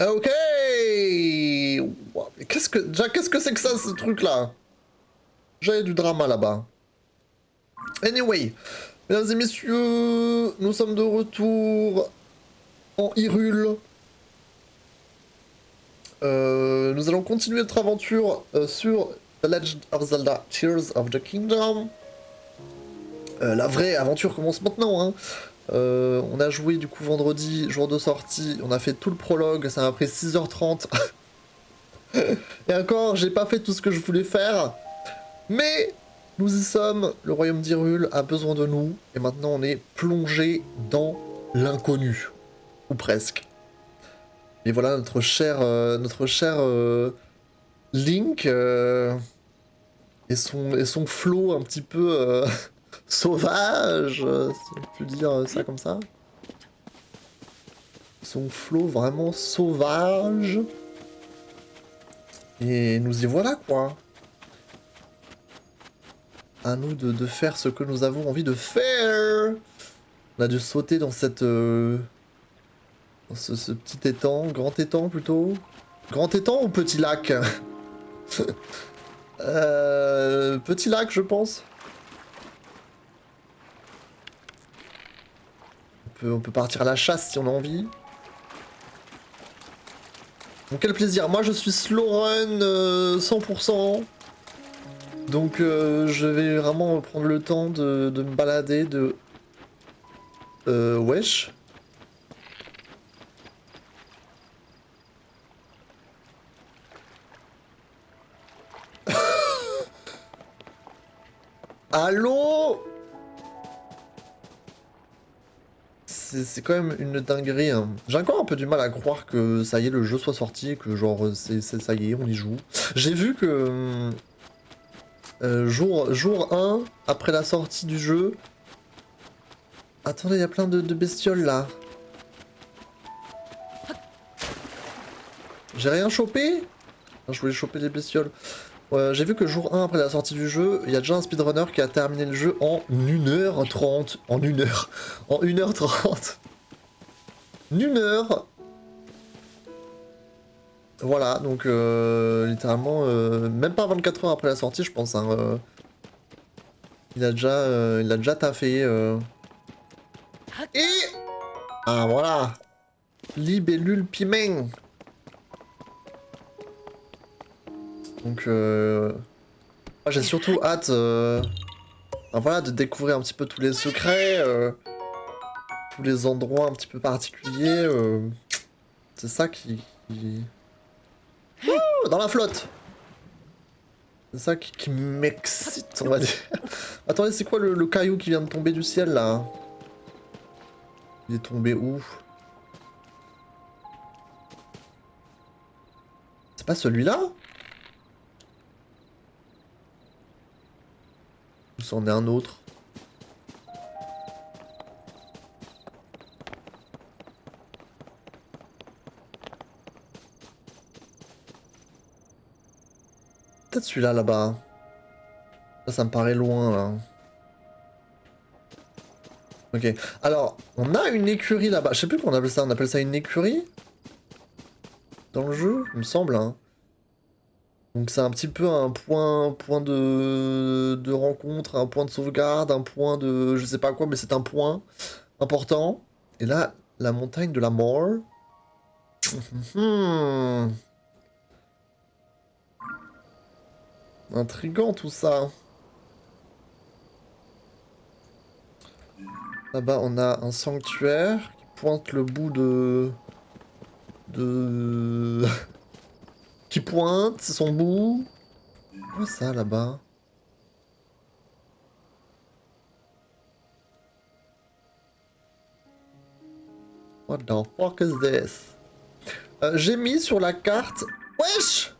Ok. Wow, mais qu'est-ce que c'est que ça, ce truc-là? J'ai du drama là-bas. Anyway, mesdames et messieurs, nous sommes de retour en Hyrule. Nous allons continuer notre aventure sur The Legend of Zelda Tears of the Kingdom. La vraie aventure commence maintenant, hein. On a joué du coup vendredi, jour de sortie, on a fait tout le prologue, ça m'a pris 6h30. Et encore, j'ai pas fait tout ce que je voulais faire. Mais nous y sommes, le royaume d'Hyrule a besoin de nous, et maintenant on est plongé dans l'inconnu. Ou presque. Et voilà notre cher Link et son flow un petit peu sauvage, si on peut dire ça comme ça. Son flow vraiment sauvage. Et nous y voilà quoi. À nous de faire ce que nous avons envie de faire. On a dû sauter dans cette... dans ce petit étang, grand étang plutôt. Grand étang ou petit lac? Petit lac je pense. On peut partir à la chasse si on a envie. Donc quel plaisir, moi je suis slow run 100%. Donc je vais vraiment prendre le temps de me balader de... wesh. Allô? C'est quand même une dinguerie, hein. J'ai encore un peu du mal à croire que ça y est, le jeu soit sorti, que genre ça y est, on y joue. J'ai vu que jour 1, après la sortie du jeu... Attendez, il y a plein de bestioles là. J'ai rien chopé? Non, je voulais choper des bestioles. J'ai vu que jour 1 après la sortie du jeu, il y a déjà un speedrunner qui a terminé le jeu en 1h30. En 1h. En 1h30. 1h. Voilà, donc littéralement, même pas 24 heures après la sortie, je pense. Hein, il a déjà taffé. Et... Ah voilà. Libellule piment. Donc j'ai surtout hâte ben voilà, de découvrir un petit peu tous les secrets, tous les endroits un petit peu particuliers. C'est ça qui... Ouh, dans la flotte. C'est ça qui m'excite, on va dire. Attendez, c'est quoi le caillou qui vient de tomber du ciel, là? Il est tombé où? C'est pas celui-là? Ou c'en est un autre? Peut-être celui-là, là-bas. Ça me paraît loin, là. Ok. Alors, on a une écurie là-bas. Je sais plus comment on appelle ça. On appelle ça une écurie? Dans le jeu, il me semble, hein. Donc c'est un petit peu un point de rencontre, un point de sauvegarde, un point de... Je sais pas quoi, mais c'est un point important. Et là, la montagne de la mort. Hmm. Intriguant tout ça. Là-bas, on a un sanctuaire qui pointe le bout de... qui pointe, c'est son bout. Quoi ça, là-bas? What the fuck is this? J'ai mis sur la carte... Wesh!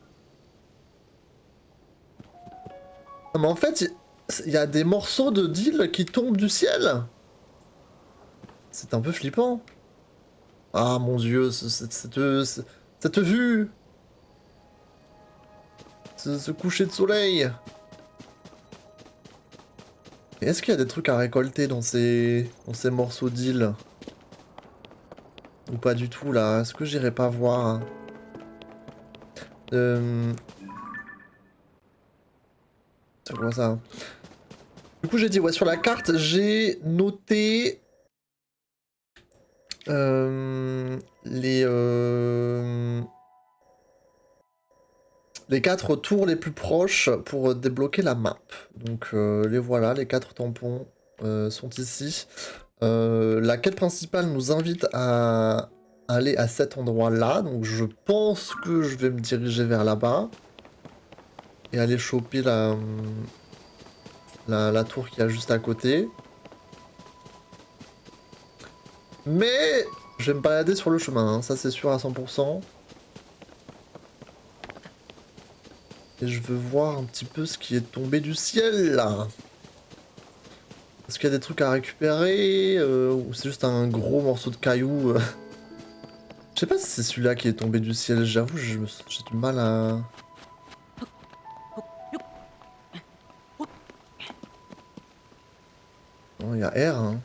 Non, mais en fait, il y a des morceaux de deal qui tombent du ciel. C'est un peu flippant. Ah mon dieu, cette vue! Ce coucher de soleil! Est-ce qu'il y a des trucs à récolter dans ces morceaux d'île? Ou pas du tout là? Est-ce que j'irai pas voir? C'est quoi ça? Du coup j'ai dit ouais sur la carte j'ai noté les 4 tours les plus proches pour débloquer la map. Donc les voilà, les 4 tampons sont ici. La quête principale nous invite à aller à cet endroit-là, donc je pense que je vais me diriger vers là-bas et aller choper la tour qui a juste à côté. Mais je vais me balader sur le chemin, hein, ça c'est sûr à 100%. Et je veux voir un petit peu ce qui est tombé du ciel là. Est-ce qu'il y a des trucs à récupérer ou c'est juste un gros morceau de caillou Je sais pas si c'est celui-là qui est tombé du ciel, j'avoue, j'ai du mal à... Non, il y a R, hein.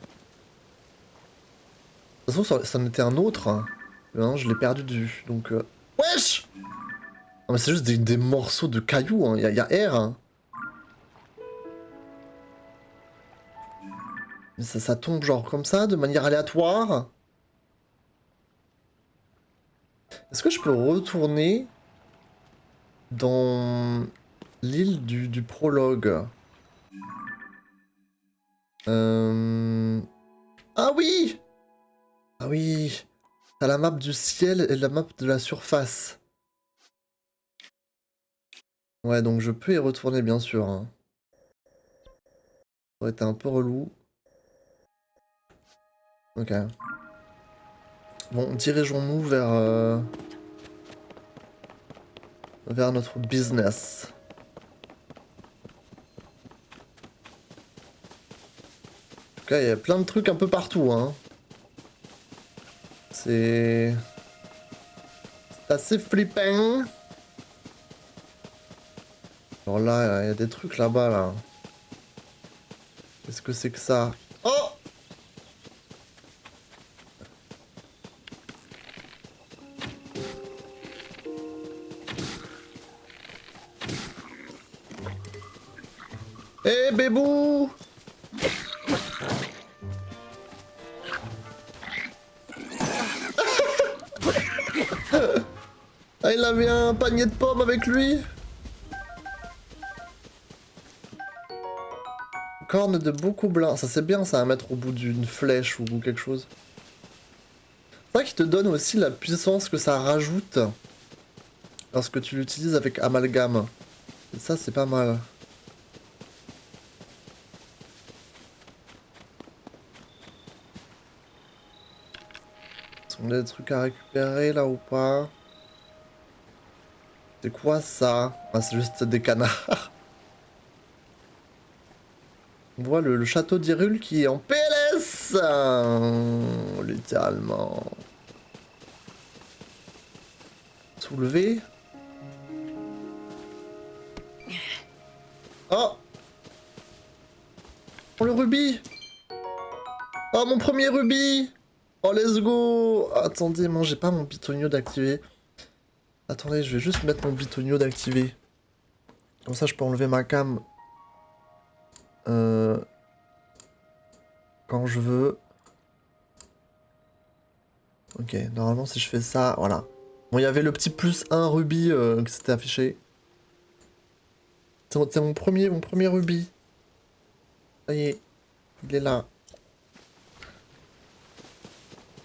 De toute façon, ça en était un autre, hein. Non, je l'ai perdu de vue, donc... Wesh! Non mais c'est juste des morceaux de cailloux, hein. Il y a R, hein. Mais ça tombe genre comme ça, de manière aléatoire. Est-ce que je peux retourner dans l'île du prologue? Ah oui! Ah oui! T'as la map du ciel et la map de la surface. Ouais, donc je peux y retourner bien sûr, hein. Ça aurait été un peu relou. Ok. Bon, dirigeons-nous vers notre business. En tout cas, il y a plein de trucs un peu partout, hein. C'est assez flippant. Alors là, il y a des trucs là-bas, là. Qu'est-ce que c'est que ça? Oh! Eh, bébou! Ah, il avait un panier de pommes avec lui? Corne de Bokoblin. Ça, c'est bien, ça, à mettre au bout d'une flèche ou quelque chose. C'est vrai qu'il te donne aussi la puissance que ça rajoute lorsque tu l'utilises avec amalgame. Et ça, c'est pas mal. Est-ce qu'on a des trucs à récupérer là ou pas? C'est quoi ça? Ah, c'est juste des canards. On voit le château d'Hyrule qui est en PLS! Littéralement. Soulever. Oh! Oh, le rubis! Oh, mon premier rubis! Oh, let's go! Attendez, moi j'ai pas mon bitonio d'activer. Attendez, je vais juste mettre mon bitonio d'activer. Comme ça, je peux enlever ma cam. Quand je veux. Ok, normalement, si je fais ça, voilà. Bon, il y avait le petit plus 1 rubis qui s'était affiché. C'est mon premier rubis. Ça y est, il est là.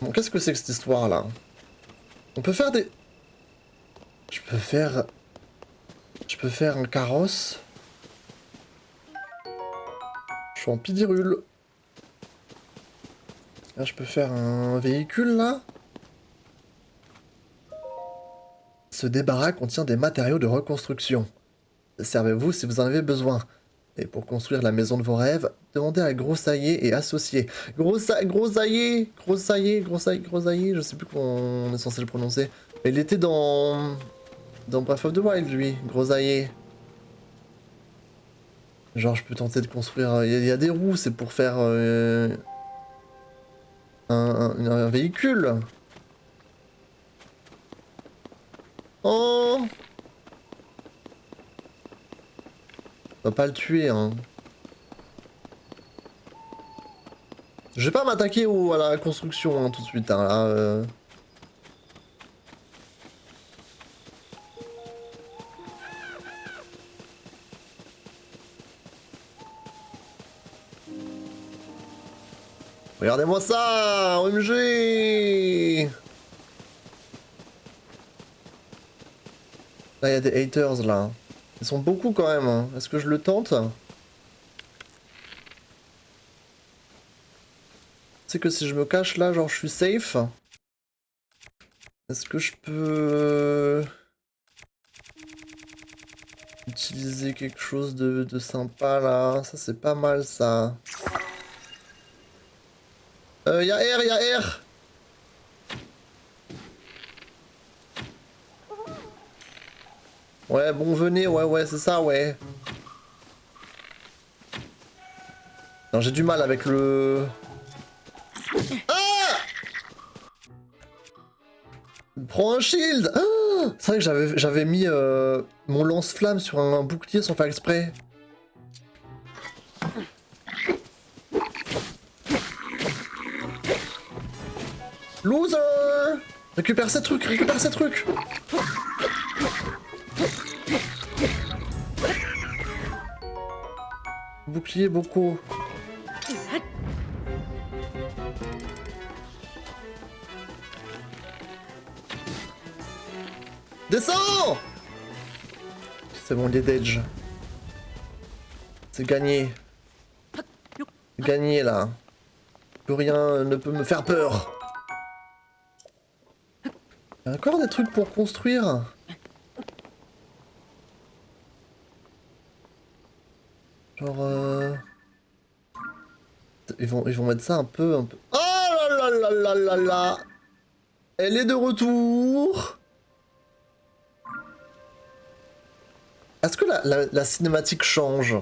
Bon, qu'est-ce que c'est que cette histoire-là? On peut faire des... Je peux faire... Je peux faire un carrosse. Je suis en pidirule. Là, je peux faire un véhicule, là. Ce débarras contient des matériaux de reconstruction. Servez-vous si vous en avez besoin. Et pour construire la maison de vos rêves, demandez à Grossaillé et Associés. Grossaillé, je sais plus comment on est censé le prononcer. Mais il était dans Breath of the Wild, lui, Grossaillé. Genre, je peux tenter de construire... Il y a des roues, c'est pour faire un véhicule. Oh! On va pas le tuer, hein. Je vais pas m'attaquer à la construction hein, tout de suite, hein, là. Regardez-moi ça! OMG! Là, il y a des haters, là. Ils sont beaucoup, quand même. Hein. Est-ce que je le tente? C'est que si je me cache là, genre, je suis safe. Est-ce que je peux... utiliser quelque chose de sympa, là? Ça, c'est pas mal, ça. Y'a R, y'a R! Ouais, bon, venez, ouais, c'est ça, ouais. Non, j'ai du mal avec le... Ah! Prends un shield! Ah, c'est vrai que j'avais mis mon lance-flamme sur un bouclier sans faire exprès. Loser! Récupère ces trucs, récupère ces trucs! Bouclier beaucoup. Descends! C'est bon, il est d'edge. C'est gagné. Gagné là. Plus rien ne peut me faire peur. Il y a encore des trucs pour construire. Genre ils vont mettre ça un peu. Oh là là là là là là! Elle est de retour! Est-ce que la cinématique change?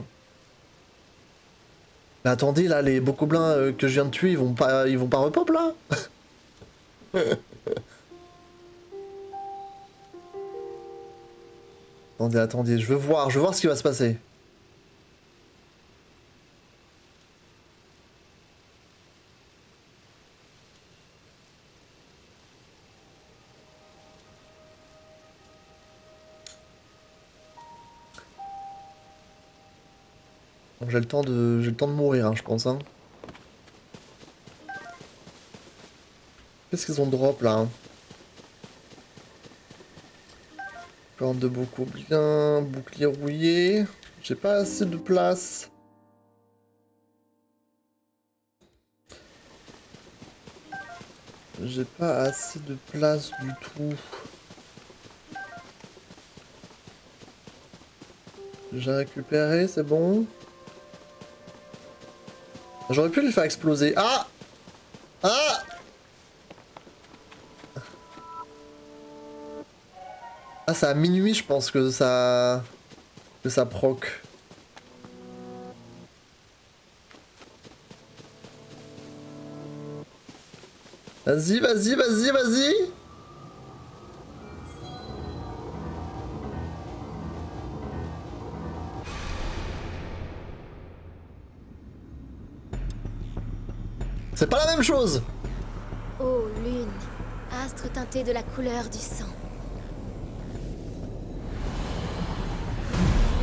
Mais attendez, là, les bokoblins que je viens de tuer, ils vont pas repop là? Attendez, je veux voir ce qui va se passer. Bon, j'ai le temps de mourir, hein, je pense. Hein. Qu'est-ce qu'ils ont drop là? Hein? Corne de bokoblins, bouclier rouillé. J'ai pas assez de place. J'ai pas assez de place du tout. J'ai récupéré, c'est bon. J'aurais pu le faire exploser. Ah! Ah! Ah, c'est à minuit, je pense que ça... proc. Vas-y, vas-y, vas-y, vas-y! C'est pas la même chose! Ô lune, astre teinté de la couleur du sang.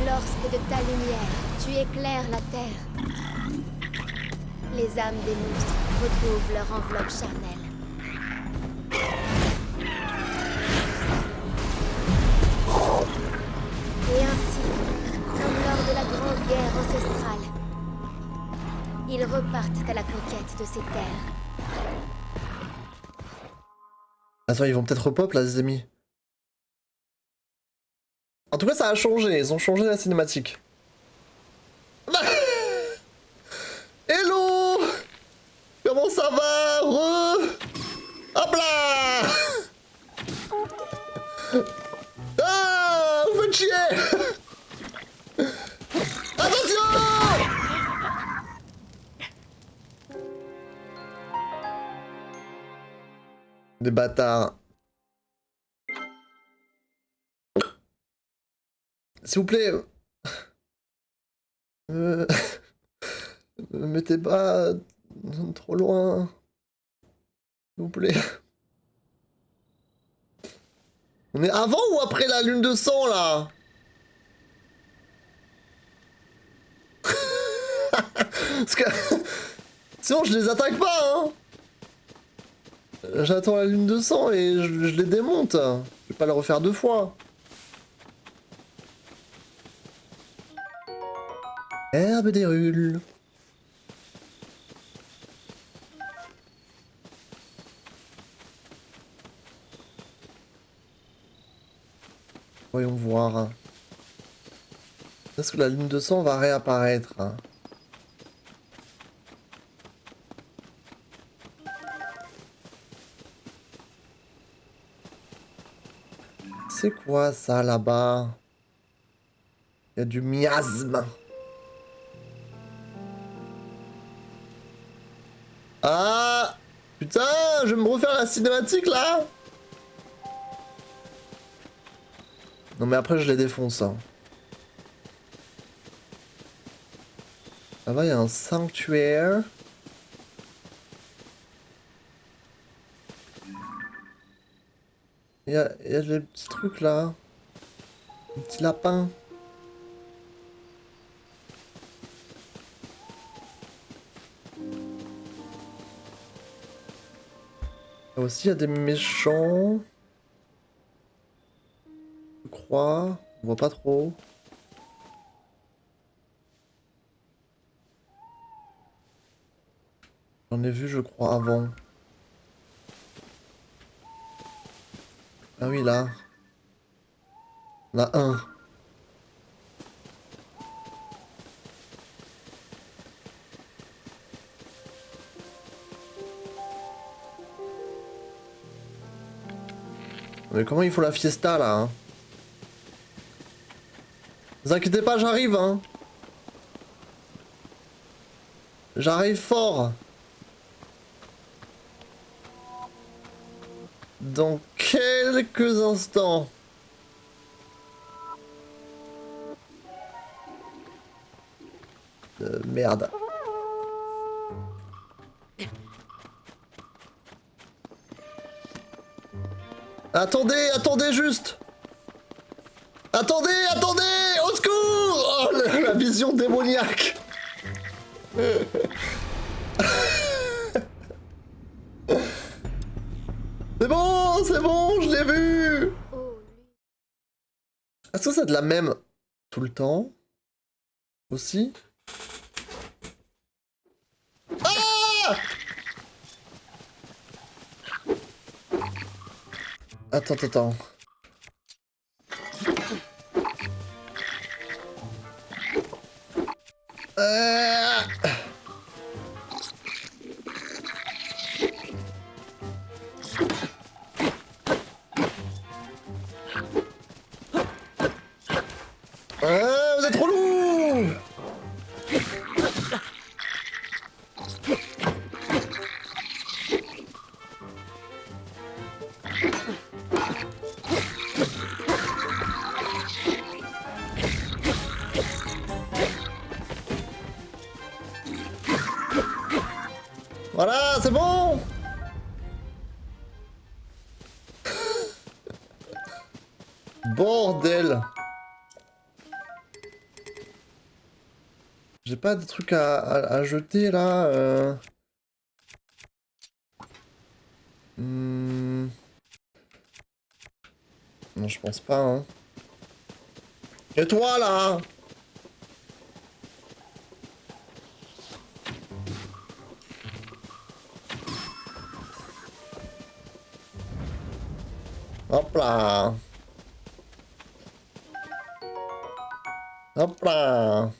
Lorsque de ta lumière, tu éclaires la terre, les âmes des monstres retrouvent leur enveloppe charnelle. Et ainsi, comme lors de la grande guerre ancestrale, ils repartent à la conquête de ces terres. Attends, ils vont peut-être repop là, les amis. En tout cas, ça a changé. Ils ont changé la cinématique. Hello! Comment ça va? Hop là! Ah! Vous faites chier! Attention! Des bâtards. S'il vous plaît. Me mettez pas trop loin. S'il vous plaît. On est avant ou après la lune de sang là? Parce que sinon je les attaque pas hein. J'attends la lune de sang et je les démonte. Je vais pas le refaire 2 fois. Herbe déroule. Voyons voir. Est-ce que la lune de sang va réapparaître? C'est quoi ça là-bas? Il y a du miasme. Ah! Putain, je vais me refaire la cinématique là? Non mais après je les défonce. Hein. Là-bas il y a un sanctuaire. Il y a des petits trucs là. Un petit lapin. Là aussi il y a des méchants. Je crois. On voit pas trop. J'en ai vu je crois avant. Ah oui là. On a un. Mais comment il faut la fiesta là hein? Ne vous inquiétez pas, j'arrive hein. J'arrive fort. Dans quelques instants. Merde. Attendez, attendez juste. Attendez, attendez, au secours. Oh, la vision démoniaque. C'est bon, je l'ai vu. Est-ce que c'est de la même tout le temps? Aussi? Ah! Attends. Vous êtes trop lourd! Voilà, c'est bon! Bordel! J'ai pas de trucs à jeter là. Non, je pense pas. Hein. Et toi là? Hop là. Hop là.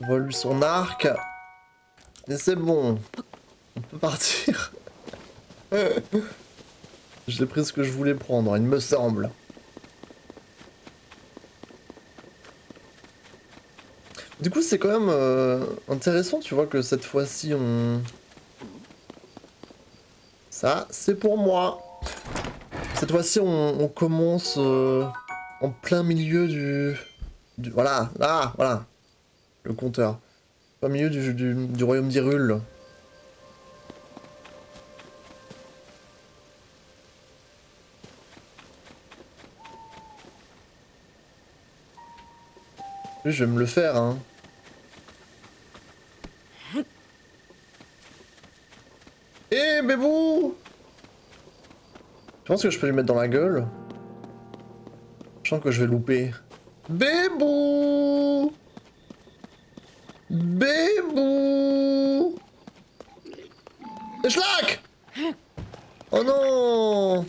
On vole lui son arc. Et c'est bon. On peut partir. J'ai pris ce que je voulais prendre, il me semble. Du coup, c'est quand même intéressant, tu vois, que cette fois-ci, on... Ça, c'est pour moi. Cette fois-ci, on commence en plein milieu du... Voilà, là, voilà. Le compteur. Plein milieu du royaume d'Hyrule. Lui, je vais me le faire, hein. Eh, bébou! Je pense que je peux lui mettre dans la gueule. Je sens que je vais louper. Bébou! Bébou! Schlack! Oh non!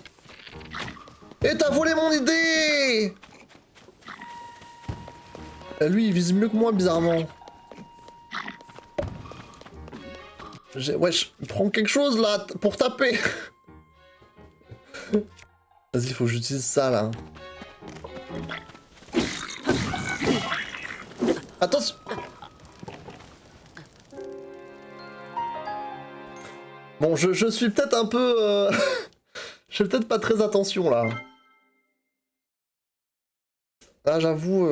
Et t'as volé mon idée! Lui, il vise mieux que moi, bizarrement. Wesh, prends quelque chose, là, pour taper. Vas-y, faut que j'utilise ça, là. Attention! Bon, je suis peut-être un peu... je fais peut-être pas très attention, là. Ah, j'avoue...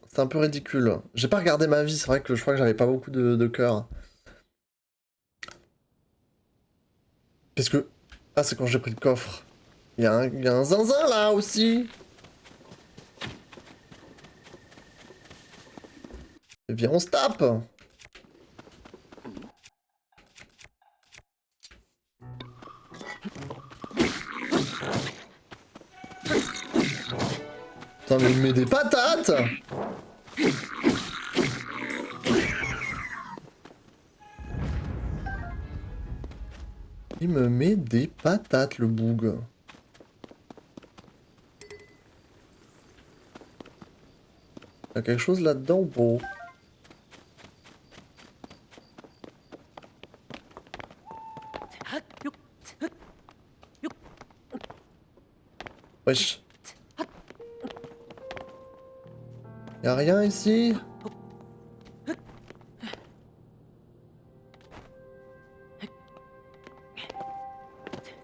C'est un peu ridicule. J'ai pas regardé ma vie, c'est vrai que je crois que j'avais pas beaucoup de cœur. Qu'est-ce que... Ah, c'est quand j'ai pris le coffre. Il y a un zinzin, là, aussi. Et viens, on se tape. Putain, mais il met des patates. Il me met des patates, le boug. Il y a quelque chose là-dedans ou pas? Wesh. Y'a rien ici?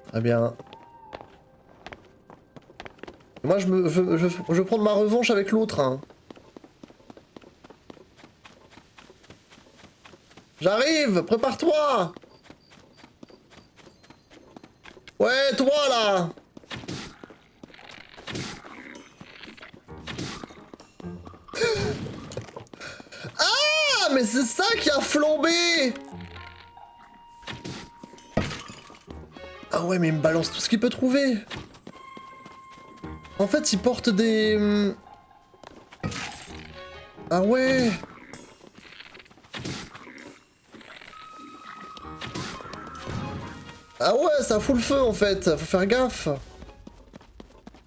Très bien. Moi, je veux prendre ma revanche avec l'autre, hein. J'arrive, prépare-toi. Ouais, toi, là. Ah, mais c'est ça qui a flambé. Ah ouais, mais il me balance tout ce qu'il peut trouver. En fait, il porte des... Ah ouais. Ah ouais, ça fout le feu en fait, faut faire gaffe.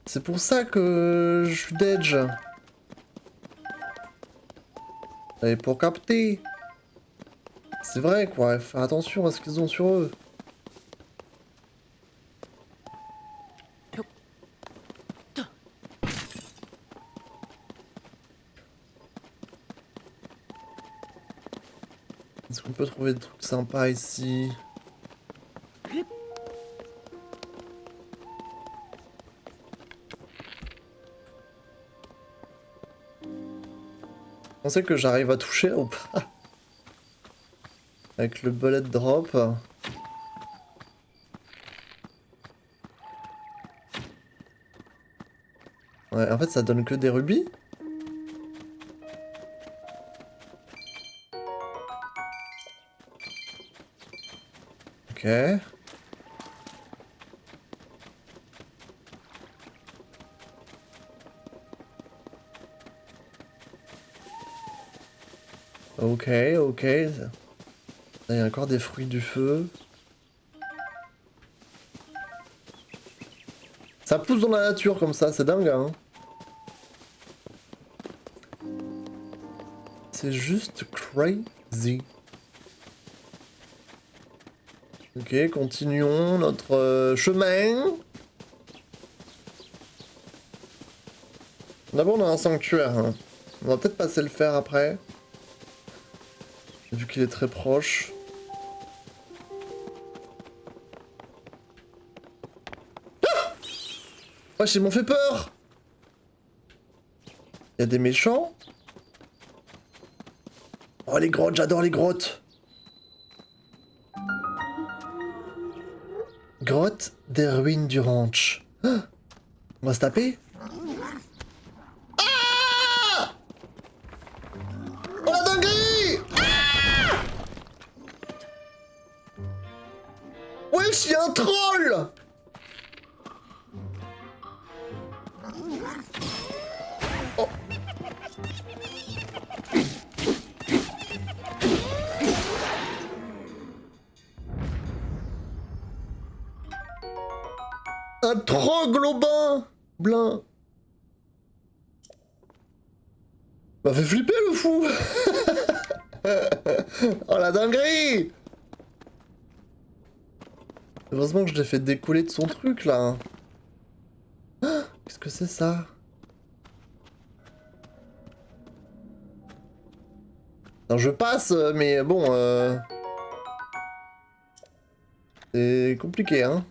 C'est pour ça que je suis d'edge. Et pour capter. C'est vrai quoi, faut faire attention à ce qu'ils ont sur eux. Est-ce qu'on peut trouver des trucs sympas ici? Vous pensez que j'arrive à toucher ou pas? Avec le bullet drop. Ouais, en fait ça donne que des rubis. Ok. Ok, ok. Là, il y a encore des fruits du feu. Ça pousse dans la nature comme ça, c'est dingue, hein. C'est juste crazy. Ok, continuons notre chemin. D'abord, on a un sanctuaire. Hein. On va peut-être passer le faire après. Vu qu'il est très proche. Wesh, ils m'ont fait peur. Il y a des méchants. Oh, les grottes, j'adore les grottes. Grotte des ruines du ranch. Ah, on va se taper. Ah! Oh la dinguerie! Ah! Wesh, y'a un troll! Oh. Un trogloban blanc. M'a fait flipper le fou. Oh la dinguerie. Heureusement que je l'ai fait décoller de son truc là. Ah, qu'est-ce que c'est ça? Non, je passe, mais bon, c'est compliqué, hein.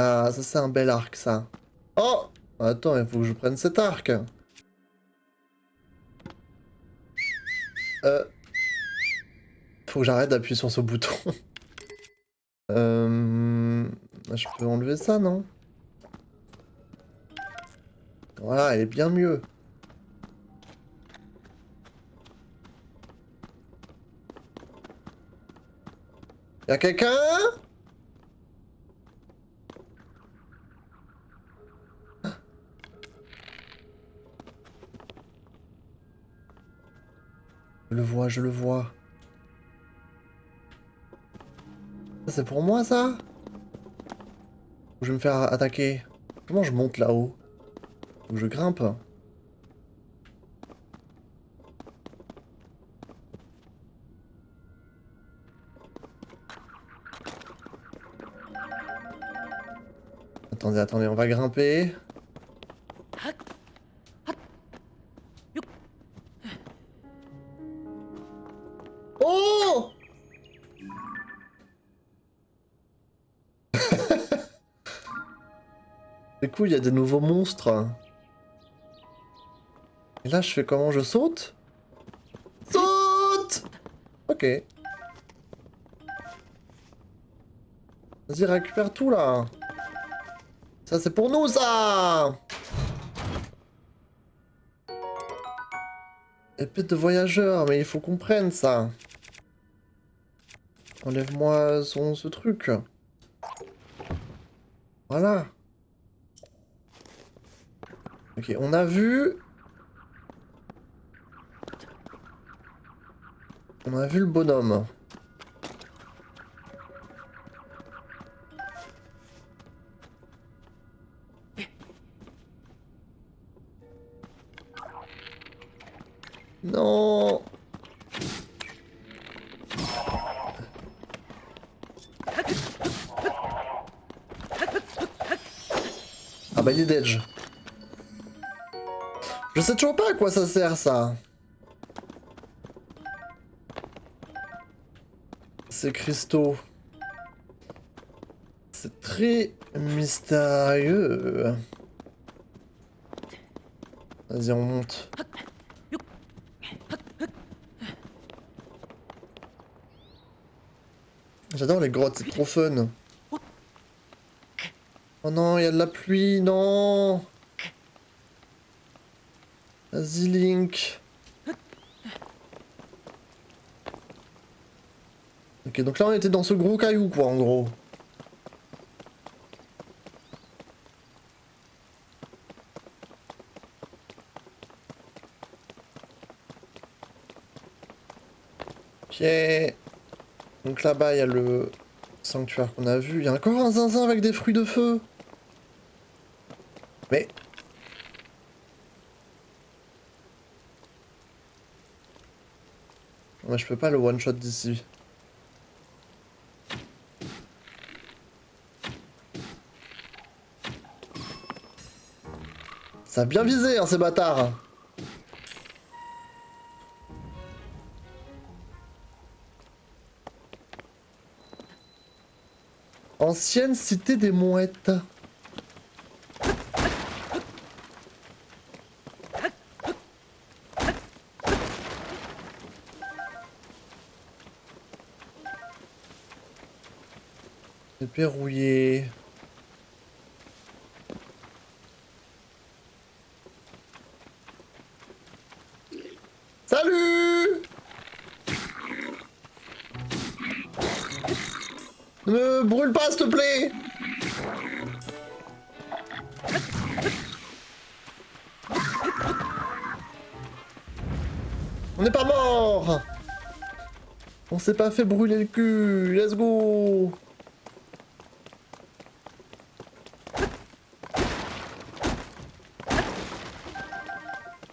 Ah, ça c'est un bel arc, ça. Oh! Attends, il faut que je prenne cet arc. Faut que j'arrête d'appuyer sur ce bouton. Je peux enlever ça, non? Voilà, elle est bien mieux. Y'a quelqu'un? Je le vois, je le vois. Ça, c'est pour moi, ça? Ou je vais me faire attaquer? Comment je monte là-haut? Faut que je grimpe? Attendez, attendez, on va grimper. Oh! C'est cool, il y a des nouveaux monstres. Et là, je fais comment? Je saute? Saute! Ok. Vas-y, récupère tout, là. Ça, c'est pour nous, ça! Épée de voyageur, mais il faut qu'on prenne ça. Enlève-moi ce truc. Voilà. Ok, on a vu... On a vu le bonhomme. Non. Ah bah il est dead. Je sais toujours pas à quoi ça sert ça. Ces cristaux. C'est très mystérieux. Vas-y, on monte. J'adore les grottes, c'est trop fun. Oh non, il y a de la pluie, non. Vas-y, Link. Ok, donc là on était dans ce gros caillou, quoi, en gros. Ok. Donc là-bas, il y a le sanctuaire qu'on a vu. Il y a encore un zinzin avec des fruits de feu. Mais... Ouais, je peux pas le one-shot d'ici. Ça a bien visé, hein, ces bâtards. Ancienne cité des mouettes. C'est verrouillé. Salut! Ne me brûle pas, s'il te plaît! On n'est pas mort! On s'est pas fait brûler le cul! Let's go!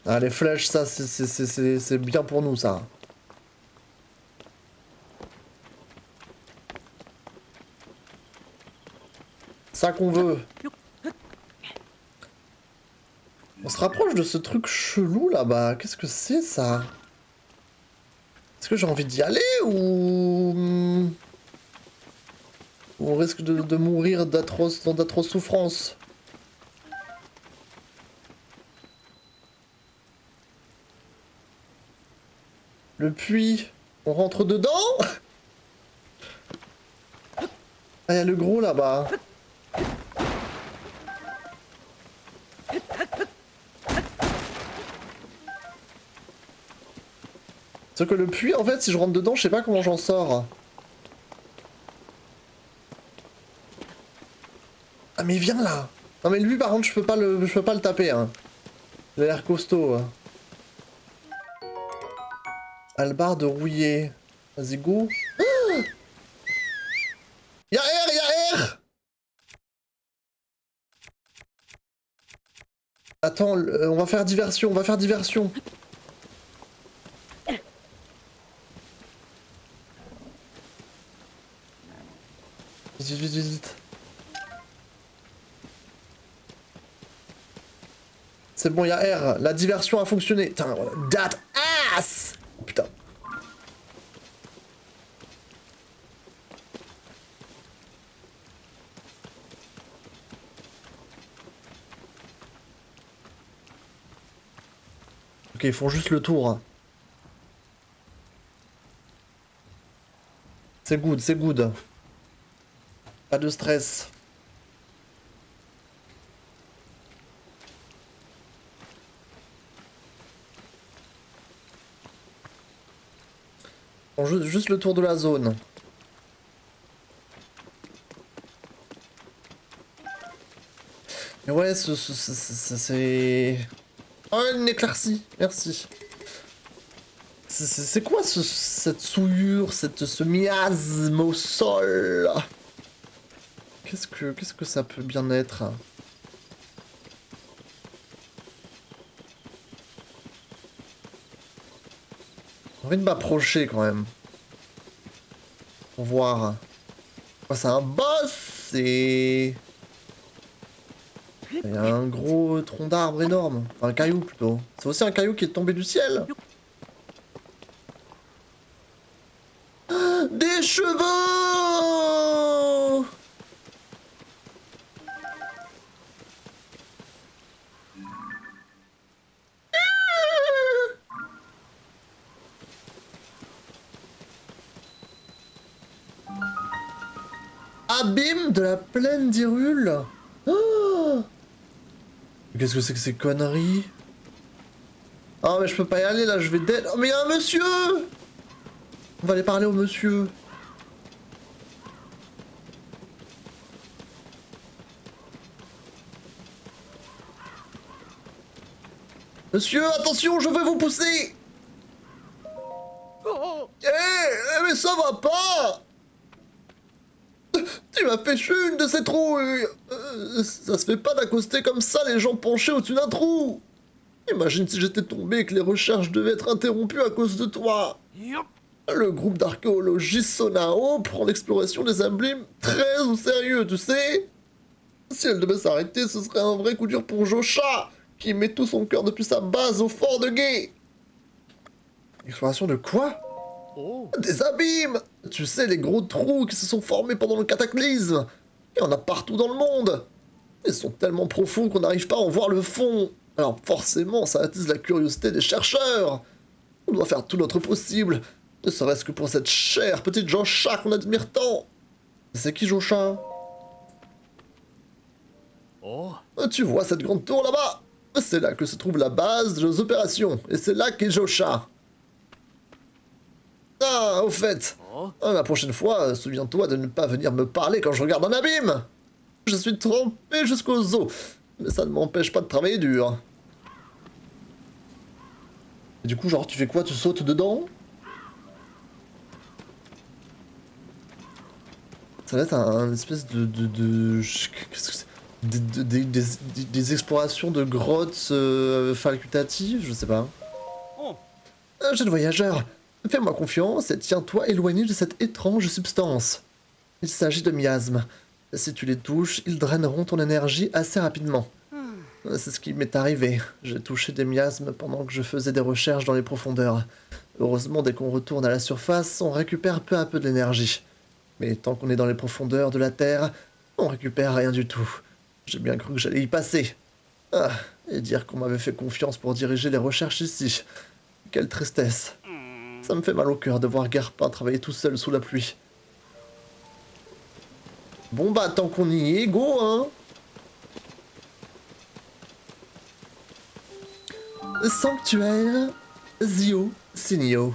Ah, les flèches, ça, c'est bien pour nous, ça. Ça qu'on veut. On se rapproche de ce truc chelou, là-bas. Qu'est-ce que c'est, ça? Est-ce que j'ai envie d'y aller, ou... on risque de mourir dans d'atroces souffrances? Le puits, on rentre dedans? Ah, y'a le gros là-bas. Sauf que le puits, en fait, si je rentre dedans, je sais pas comment j'en sors. Ah, mais viens là! Non, mais lui, par contre, je peux pas le taper, hein. Il a l'air costaud. Albarde rouillée. Vas-y, go. Ah, y'a R, y'a R! Attends, on va faire diversion, Vite, vite, vite, vite. C'est bon, y'a R. La diversion a fonctionné. Putain, that ass! Oh, putain. Ok, ils font juste le tour. C'est good, c'est good. Pas de stress. On joue juste le tour de la zone. Mais ouais, c'est... Oh, une éclaircie, merci. C'est quoi cette souillure, ce miasme au sol? Qu'est-ce que ça peut bien être? J'ai envie de m'approcher quand même. Pour voir. Oh, c'est un boss et... Il y a un gros tronc d'arbre énorme. Enfin, un caillou plutôt. C'est aussi un caillou qui est tombé du ciel. Ah, des chevaux! Abîme de la plaine d'Hyrule. Oh, qu'est-ce que c'est que ces conneries? Oh, mais je peux pas y aller là, je vais dead. Oh, mais il y a un monsieur! On va aller parler au monsieur. Monsieur, attention, je veux vous pousser! Mais ça va pas! Tu m'as fait une de ces trous! Ça se fait pas d'accoster comme ça les gens penchés au-dessus d'un trou! Imagine si j'étais tombé et que les recherches devaient être interrompues à cause de toi! Le groupe d'archéologistes Sonao prend l'exploration des emblèmes très au sérieux, tu sais? Si elle devait s'arrêter, ce serait un vrai coup dur pour Josha, qui met tout son cœur depuis sa base au fort de Gué. Exploration de quoi? Des abîmes! Tu sais, les gros trous qui se sont formés pendant le cataclysme! Il y en a partout dans le monde. Ils sont tellement profonds qu'on n'arrive pas à en voir le fond. Alors forcément, ça attise la curiosité des chercheurs. On doit faire tout notre possible, ne serait-ce que pour cette chère petite Josha qu'on admire tant. C'est qui Josha? Oh, Tu vois cette grande tour là-bas? C'est là que se trouve la base des opérations, et c'est là qu'est Josha. Ah, au fait, oh, la prochaine fois, souviens-toi de ne pas venir me parler quand je regarde un abîme. Je suis trempé jusqu'aux os, mais ça ne m'empêche pas de travailler dur. Et du coup, genre, tu fais quoi? Tu sautes dedans? Ça va être un espèce qu'est-ce que c'est? Des explorations de grottes facultatives, je sais pas. oh. Jeune voyageur, fais-moi confiance et tiens-toi éloigné de cette étrange substance. Il s'agit de miasmes. Si tu les touches, ils draineront ton énergie assez rapidement. C'est ce qui m'est arrivé. J'ai touché des miasmes pendant que je faisais des recherches dans les profondeurs. Heureusement, dès qu'on retourne à la surface, on récupère peu à peu de l'énergie. Mais tant qu'on est dans les profondeurs de la Terre, on récupère rien du tout. J'ai bien cru que j'allais y passer. Ah, et dire qu'on m'avait fait confiance pour diriger les recherches ici. Quelle tristesse. Ça me fait mal au cœur de voir Garpin travailler tout seul sous la pluie. Bon bah, tant qu'on y est, go hein. Sanctuaire Zio Sinio.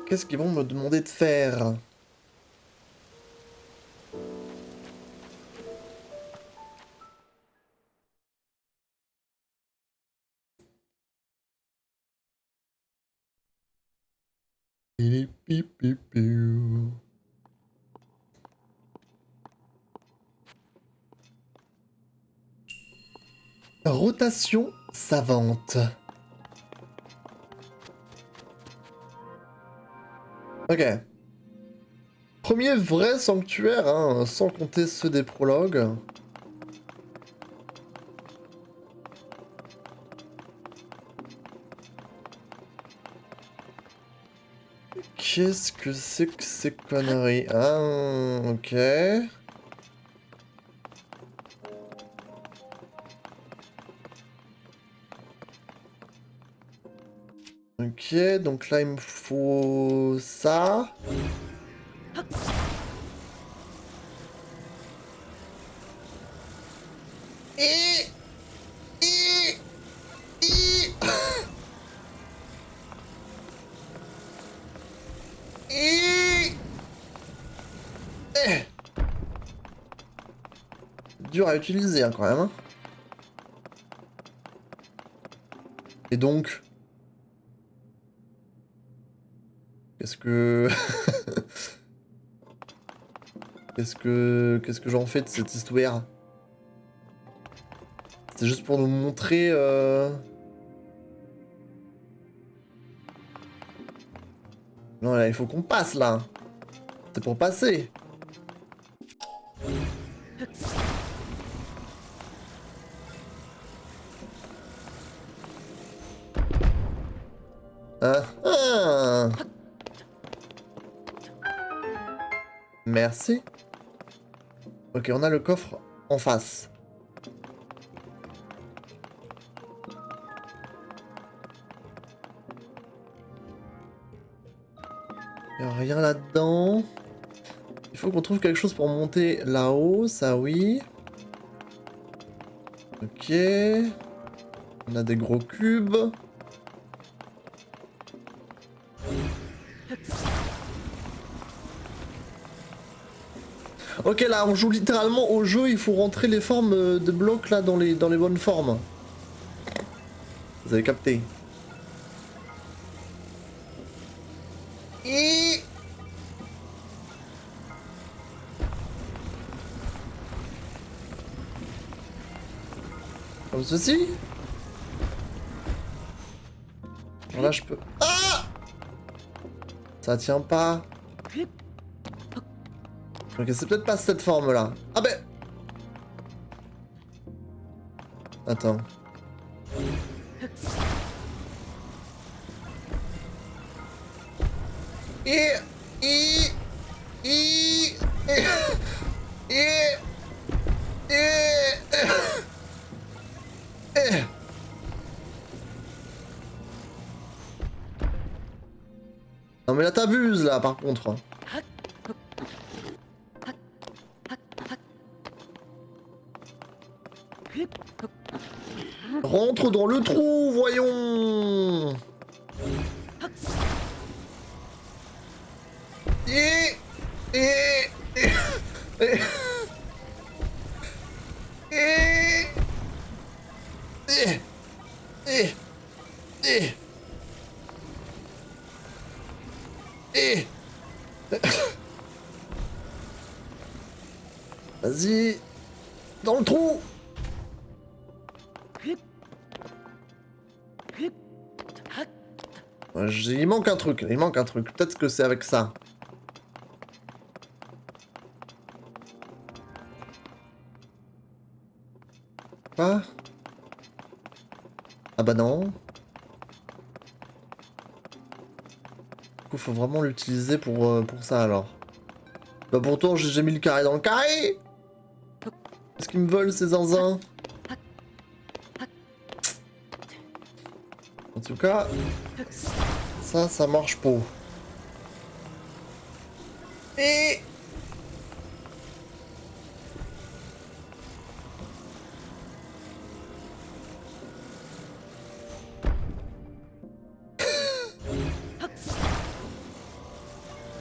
Qu'est-ce qu'ils vont me demander de faire? Rotation savante. Ok. Premier vrai sanctuaire, hein, sans compter ceux des prologues. Qu'est-ce que c'est que ces conneries? Ah, ok. Ok, donc là il me faut ça. Et... et- et- et- eh. Dur à utiliser hein, quand même. Hein. Et donc... Qu'est-ce que... Qu'est-ce que j'en fais de cette histoire? C'est juste pour nous montrer... Non, là, il faut qu'on passe, là. C'est pour passer. Ah, ah. Merci. Ok, on a le coffre en face. Y'a rien là-dedans. Il faut qu'on trouve quelque chose pour monter là-haut, ça oui. Ok. On a des gros cubes. Ok, là, on joue littéralement au jeu, il faut rentrer les formes de blocs là dans les bonnes formes. Vous avez capté. Et... Comme ceci. Alors là, je peux... Ah! Ça tient pas. Ok, c'est peut-être pas cette forme-là. Ah ben... Attends. Et... Et... Et... Et... Et... Non mais là t'abuses là par contre. Rentre dans le trou, voyons. Et... Et... Et... Et... Et... Et... Et... Vas-y. Dans le trou. Il manque un truc, il manque un truc. Peut-être que c'est avec ça. Quoi? Ah bah non. Du coup, faut vraiment l'utiliser pour ça alors. Bah pourtant, j'ai mis le carré dans le carré. Qu'est-ce qu'ils me veulent ces zinzins? En tout cas, ça marche pas. Et...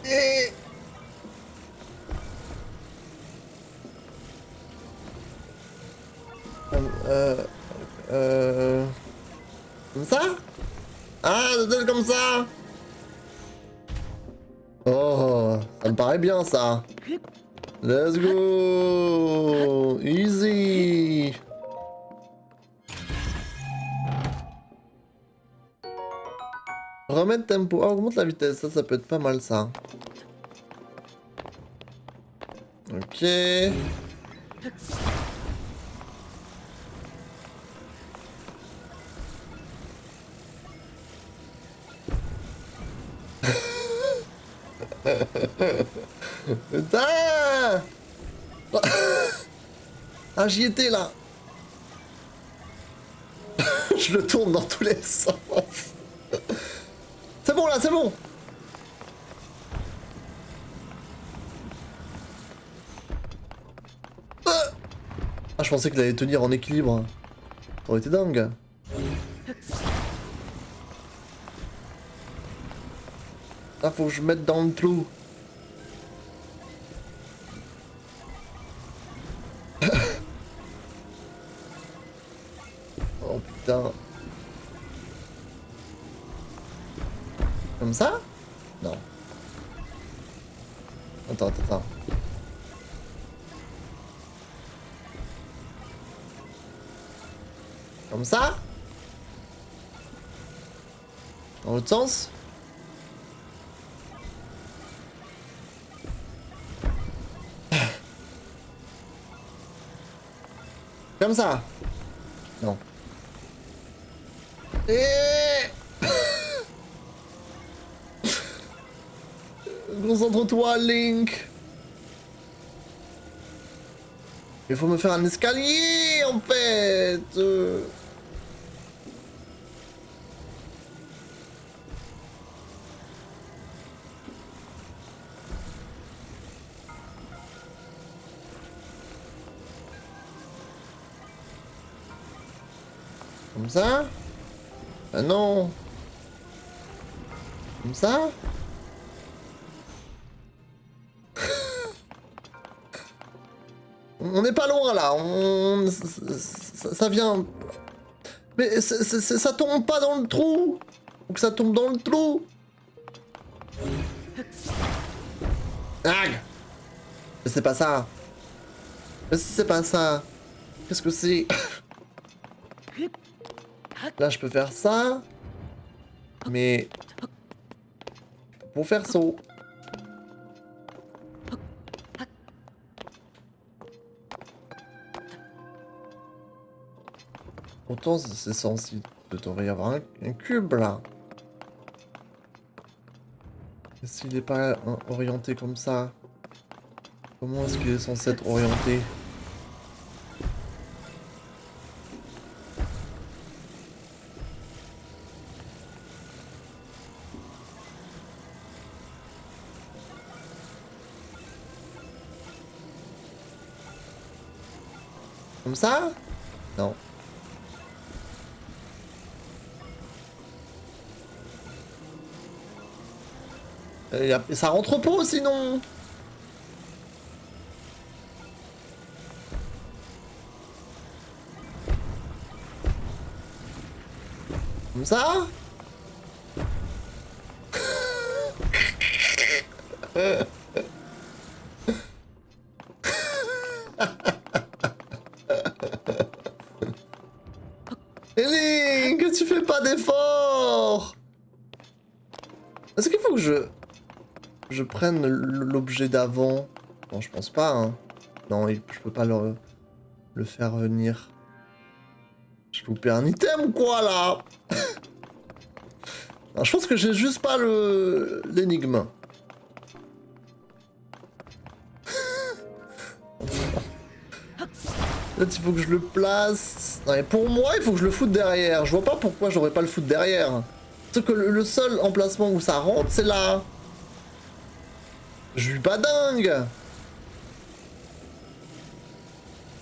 Et... Comme ça? Ah, c'est comme ça? Oh, ça me paraît bien ça. Let's go! Easy! Remettre tempo. Ah, augmente la vitesse, ça peut être pas mal ça. Ok. Putain! Ah, j'y étais là! Je le tourne dans tous les sens. C'est bon là, c'est bon! Ah, je pensais qu'il allait tenir en équilibre. Ça aurait été dingue. Ah, faut que je mette dans le trou. Oh putain. Comme ça? Non. Attends. Comme ça? Dans l'autre sens? Comme ça? Non. Et... Concentre-toi, Link. Il faut me faire un escalier, en fait. Comme ça? Ah non. Comme ça? On n'est pas loin là, ça vient... Mais ça tombe pas dans le trou. Ou que ça tombe dans le trou. Ah, mais c'est pas ça. Mais c'est pas ça. Qu'est-ce que c'est? Là je peux faire ça. Mais... Pour faire saut. Pourtant, c'est censé... devrait y avoir un cube, là. S'il n'est pas orienté comme ça, comment est-ce qu'il est censé être orienté? Comme ça? Non. Ça rentre pas sinon. Comme ça? Link, tu fais pas d'effort. Est-ce qu'il faut que je prenne l'objet d'avant? Non, je pense pas, hein. Non, je peux pas le faire venir. J'ai loupé un item ou quoi, là? Non, je pense que j'ai juste pas l'énigme. Là, il faut que je le place. Non, mais pour moi, il faut que je le foute derrière. Je vois pas pourquoi j'aurais pas le foutre derrière. Sauf que le seul emplacement où ça rentre, c'est là. Je suis pas dingue.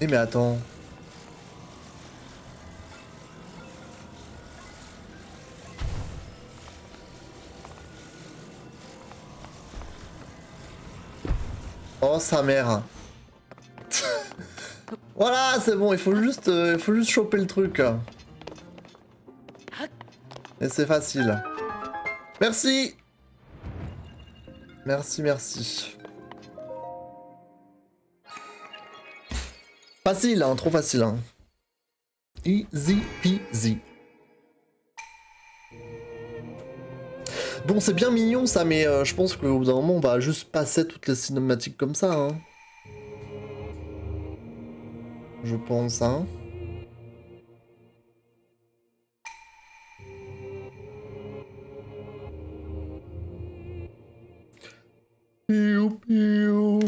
Eh mais attends. Oh sa mère. Voilà, c'est bon, il faut juste choper le truc. Et c'est facile. Merci. Merci, merci. Facile, hein, trop facile. Hein. Easy peasy. Bon, c'est bien mignon ça, mais je pense qu'au bout d'un moment, on va juste passer toutes les cinématiques comme ça. Hein. Je pense, hein. Piou, piou.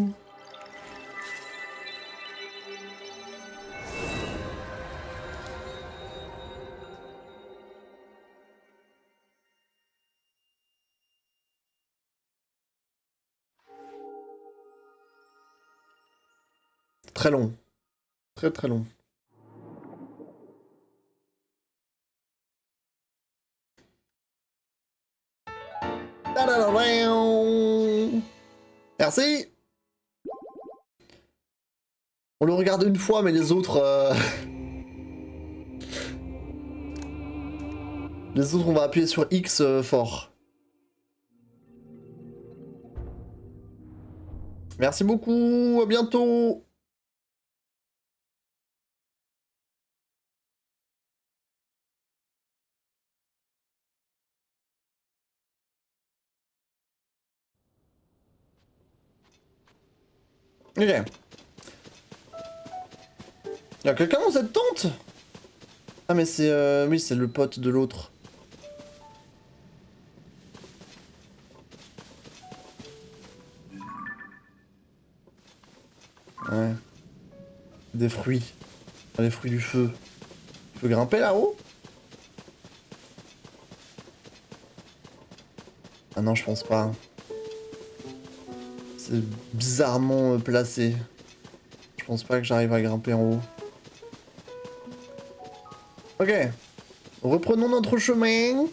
Très long. Très très long. Merci. On le regarde une fois, mais les autres... Les autres, on va appuyer sur X fort. Merci beaucoup, à bientôt. Ok. Y'a quelqu'un dans cette tente? Ah mais c'est... oui, c'est le pote de l'autre. Ouais. Des fruits. Les fruits du feu. Tu peux grimper là-haut? Ah non, je pense pas. C'est bizarrement placé. Je pense pas que j'arrive à grimper en haut. Ok. Reprenons notre chemin.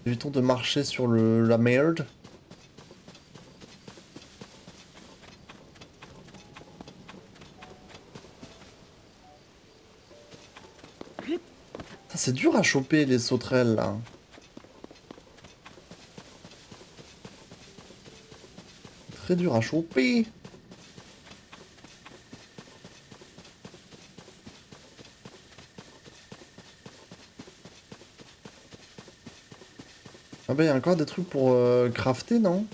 Évitons de marcher sur la merde. C'est dur à choper les sauterelles là. Très dur à choper. Ah bah il y a encore des trucs pour crafter, non?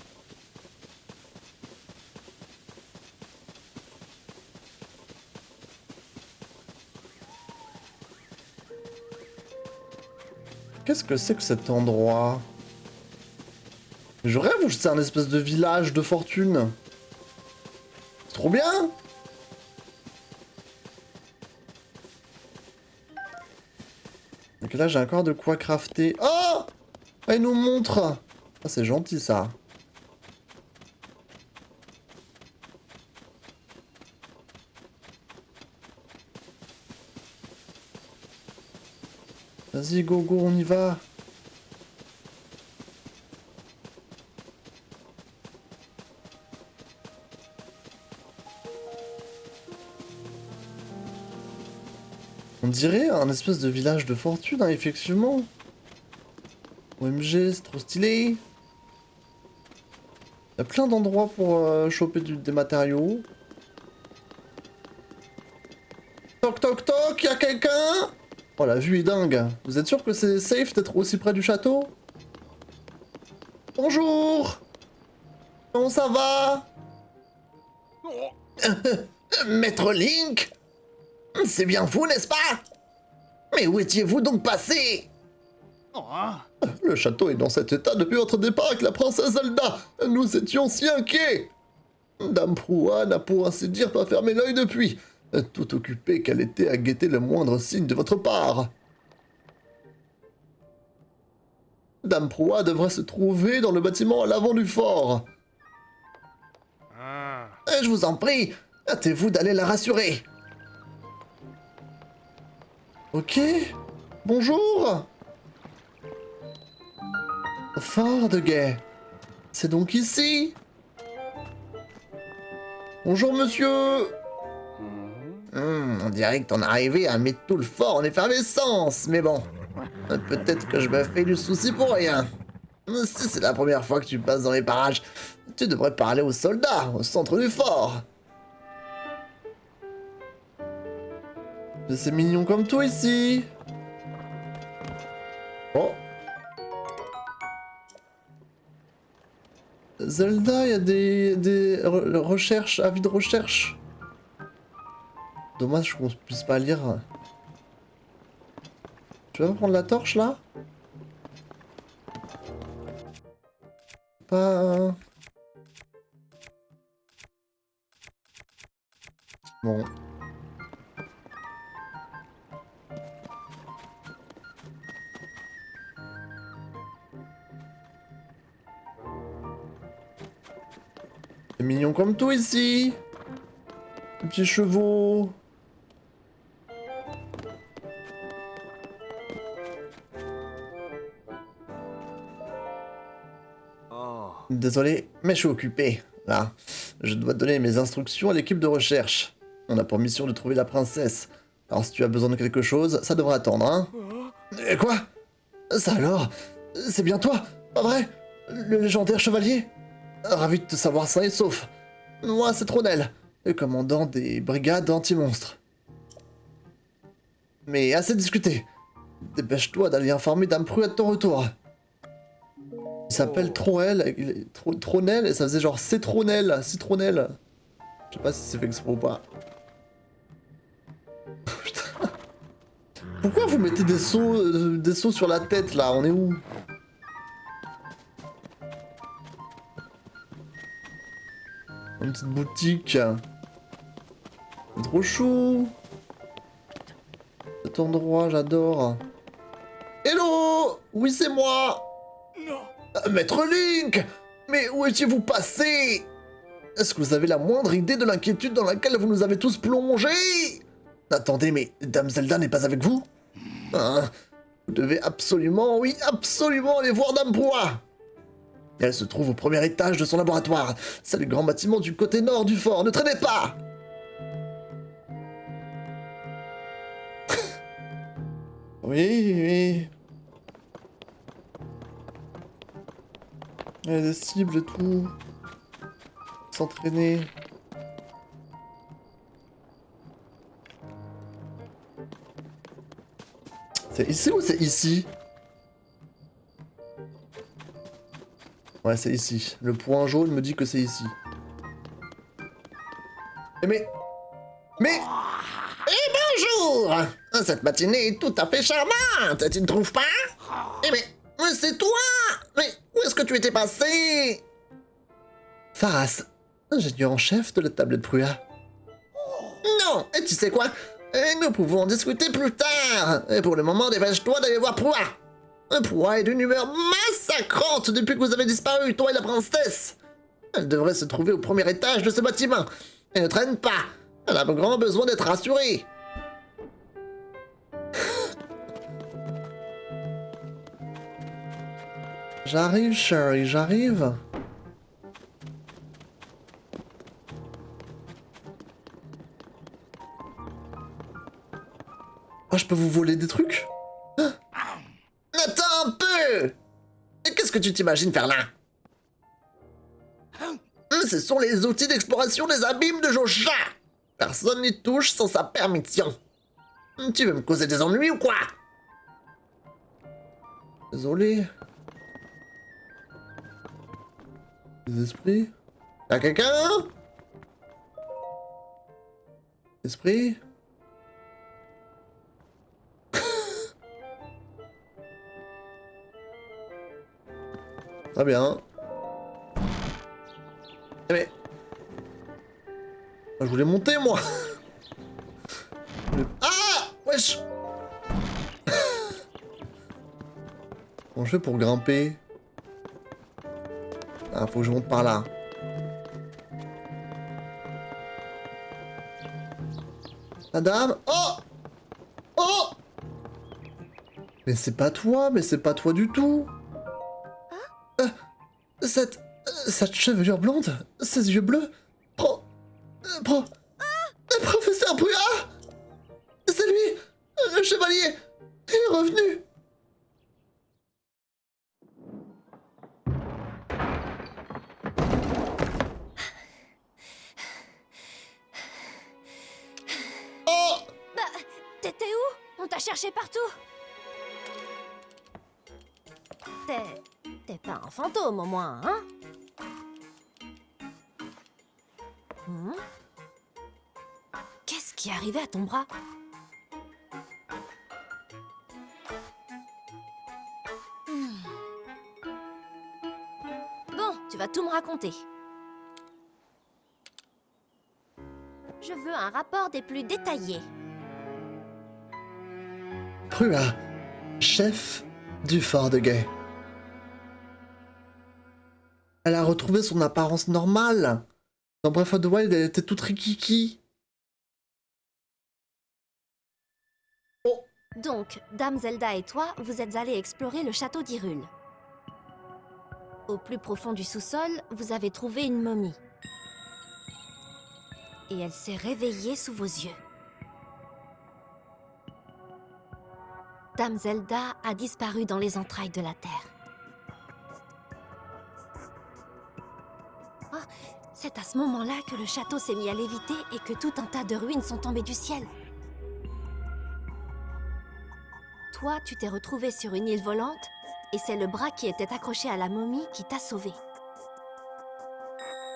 Qu'est-ce que c'est que cet endroit? Je rêve ou c'est un espèce de village de fortune? C'est trop bien! Donc là j'ai encore de quoi crafter. Oh! Ah, il nous montre! Ah, c'est gentil ça. Vas-y, go, go, on y va. On dirait un espèce de village de fortune, hein, effectivement. OMG, c'est trop stylé. Il y a plein d'endroits pour choper des matériaux. Toc toc toc, y a quelqu'un? Oh, la vue est dingue. Vous êtes sûr que c'est safe d'être aussi près du château? Bonjour! Comment ça va? Maître Link? C'est bien vous, n'est-ce pas? Mais où étiez-vous donc passé? Le château est dans cet état depuis votre départ avec la princesse Zelda. Nous étions si inquiets. Dame Proua n'a pour ainsi dire pas fermé l'œil depuis, tout occupée qu'elle était à guetter le moindre signe de votre part. Dame Proua devrait se trouver dans le bâtiment à l'avant du fort. Je vous en prie, hâtez-vous d'aller la rassurer. Ok, bonjour. Fort de guet. C'est donc ici? Bonjour monsieur. On dirait que ton arrivée a mis tout le fort en effervescence, mais bon. Peut-être que je me fais du souci pour rien. Si c'est la première fois que tu passes dans les parages, tu devrais parler aux soldats, au centre du fort. Mais c'est mignon comme tout ici. Oh. Zelda, il y a des recherches, avis de recherche. Dommage qu'on puisse pas lire. Tu vas me prendre la torche là? Pas... Bon. C'est mignon comme tout ici. Les petits chevaux. Désolé, mais je suis occupé. Là, je dois donner mes instructions à l'équipe de recherche. On a pour mission de trouver la princesse. Alors si tu as besoin de quelque chose, ça devrait attendre, hein? Quoi? Ça alors? C'est bien toi, pas vrai? Le légendaire chevalier? Ravi de te savoir sain et sauf. Moi, c'est Tronel, le commandant des brigades anti-monstres. Mais assez discuté. Dépêche-toi d'aller informer Dame Prue de ton retour. Il s'appelle Tronel et ça faisait genre Citronel. Je sais pas si c'est fait exprès ou pas. Putain. Pourquoi vous mettez des seaux sur la tête là? On est où? Une petite boutique. C'est trop chou. Cet endroit, j'adore. Hello! Oui, c'est moi! Maître Link! Mais où étiez-vous passé? Est-ce que vous avez la moindre idée de l'inquiétude dans laquelle vous nous avez tous plongés? Attendez, mais Dame Zelda n'est pas avec vous? Hein? Vous devez absolument, oui, absolument aller voir Dame Proua! Elle se trouve au premier étage de son laboratoire. C'est le grand bâtiment du côté nord du fort. Ne traînez pas! Oui. Il y a des cibles et tout. S'entraîner. C'est ici ou c'est ici? Ouais, c'est ici. Le point jaune me dit que c'est ici. Mais... bonjour! Cette matinée est tout à fait charmante, tu ne trouves pas? Mais c'est toi! Mais où Où est-ce que tu étais passé? Faras, ingénieur en chef de la tablette Prua. Non, et tu sais quoi? Nous pouvons en discuter plus tard. Et pour le moment, dépêche-toi d'aller voir Prua. Prua est d'une humeur massacrante depuis que vous avez disparu, toi et la princesse. Elle devrait se trouver au premier étage de ce bâtiment. Et ne traîne pas. Elle a grand besoin d'être rassurée. J'arrive, chérie, j'arrive. Oh, je peux vous voler des trucs? Attends un peu! Qu'est-ce que tu t'imagines faire là? Ce sont les outils d'exploration des abîmes de Josha! Personne n'y touche sans sa permission. Tu veux me causer des ennuis ou quoi? Désolé. Les esprits? Y'a quelqu'un? Esprit? Très bien. Mais... Je voulais monter, moi. Ah! Wesh! Comment je fais pour grimper? Ah, faut que je monte par là. Madame? Oh! Oh! Mais c'est pas toi, du tout. Cette chevelure blonde, ces yeux bleus, professeur Brua! C'est lui! Le chevalier! Il est revenu! Oh! Bah, t'étais où? On t'a cherché partout. T'es pas un fantôme au moins, hein? Qu'est-ce qui est arrivé à ton bras? Bon, tu vas tout me raconter. Je veux un rapport des plus détaillés. Prua, chef du fort de Guet. Elle a retrouvé son apparence normale. Dans Breath of the Wild, elle était toute rikiki. Oh! Donc, Dame Zelda et toi, vous êtes allés explorer le château d'Hyrule. Au plus profond du sous-sol, vous avez trouvé une momie. Et elle s'est réveillée sous vos yeux. Dame Zelda a disparu dans les entrailles de la Terre. Oh, c'est à ce moment-là que le château s'est mis à léviter et que tout un tas de ruines sont tombées du ciel. Toi, tu t'es retrouvé sur une île volante et c'est le bras qui était accroché à la momie qui t'a sauvé.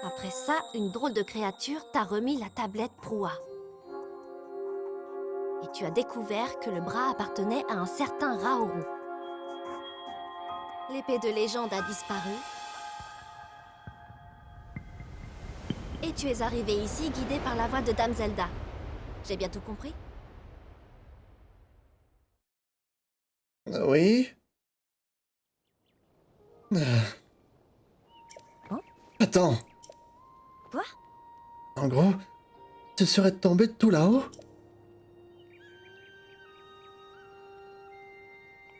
Après ça, une drôle de créature t'a remis la tablette Prua. Et tu as découvert que le bras appartenait à un certain Raoru. L'épée de légende a disparu. Et tu es arrivé ici guidé par la voix de Dame Zelda. J'ai bien tout compris? Oui. Hein? Attends. Quoi? En gros, tu serais tombé de tout là-haut?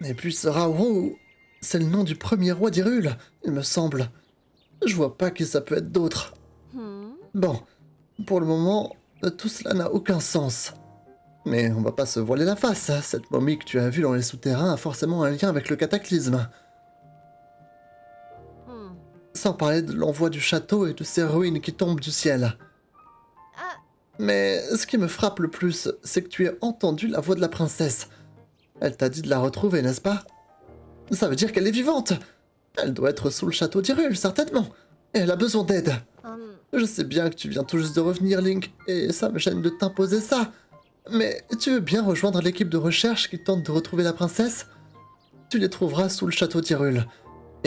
Et puis ce Raoru, c'est le nom du premier roi d'Hyrule, il me semble. Je vois pas qui ça peut être d'autre. Bon, pour le moment, tout cela n'a aucun sens. Mais on va pas se voiler la face, cette momie que tu as vue dans les souterrains a forcément un lien avec le cataclysme. Sans parler de l'envoi du château et de ces ruines qui tombent du ciel. Mais ce qui me frappe le plus, c'est que tu aies entendu la voix de la princesse. Elle t'a dit de la retrouver, n'est-ce pas? Ça veut dire qu'elle est vivante. Elle doit être sous le château d'Hyrule, certainement. Et elle a besoin d'aide. Je sais bien que tu viens tout juste de revenir, Link, et ça me gêne de t'imposer ça. Mais tu veux bien rejoindre l'équipe de recherche qui tente de retrouver la princesse? Tu les trouveras sous le château d'Hyrule.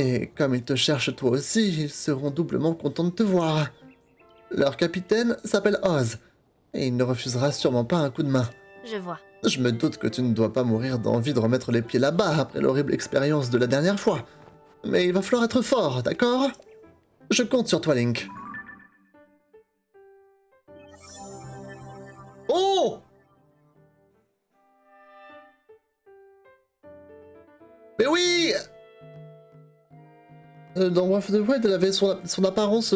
Et comme ils te cherchent toi aussi, ils seront doublement contents de te voir. Leur capitaine s'appelle Oz, et il ne refusera sûrement pas un coup de main. Je vois. Je me doute que tu ne dois pas mourir d'envie de remettre les pieds là-bas après l'horrible expérience de la dernière fois. Mais il va falloir être fort, d'accord? Je compte sur toi, Link. Oh! Mais oui! Dans Breath of the Wild, elle avait son apparence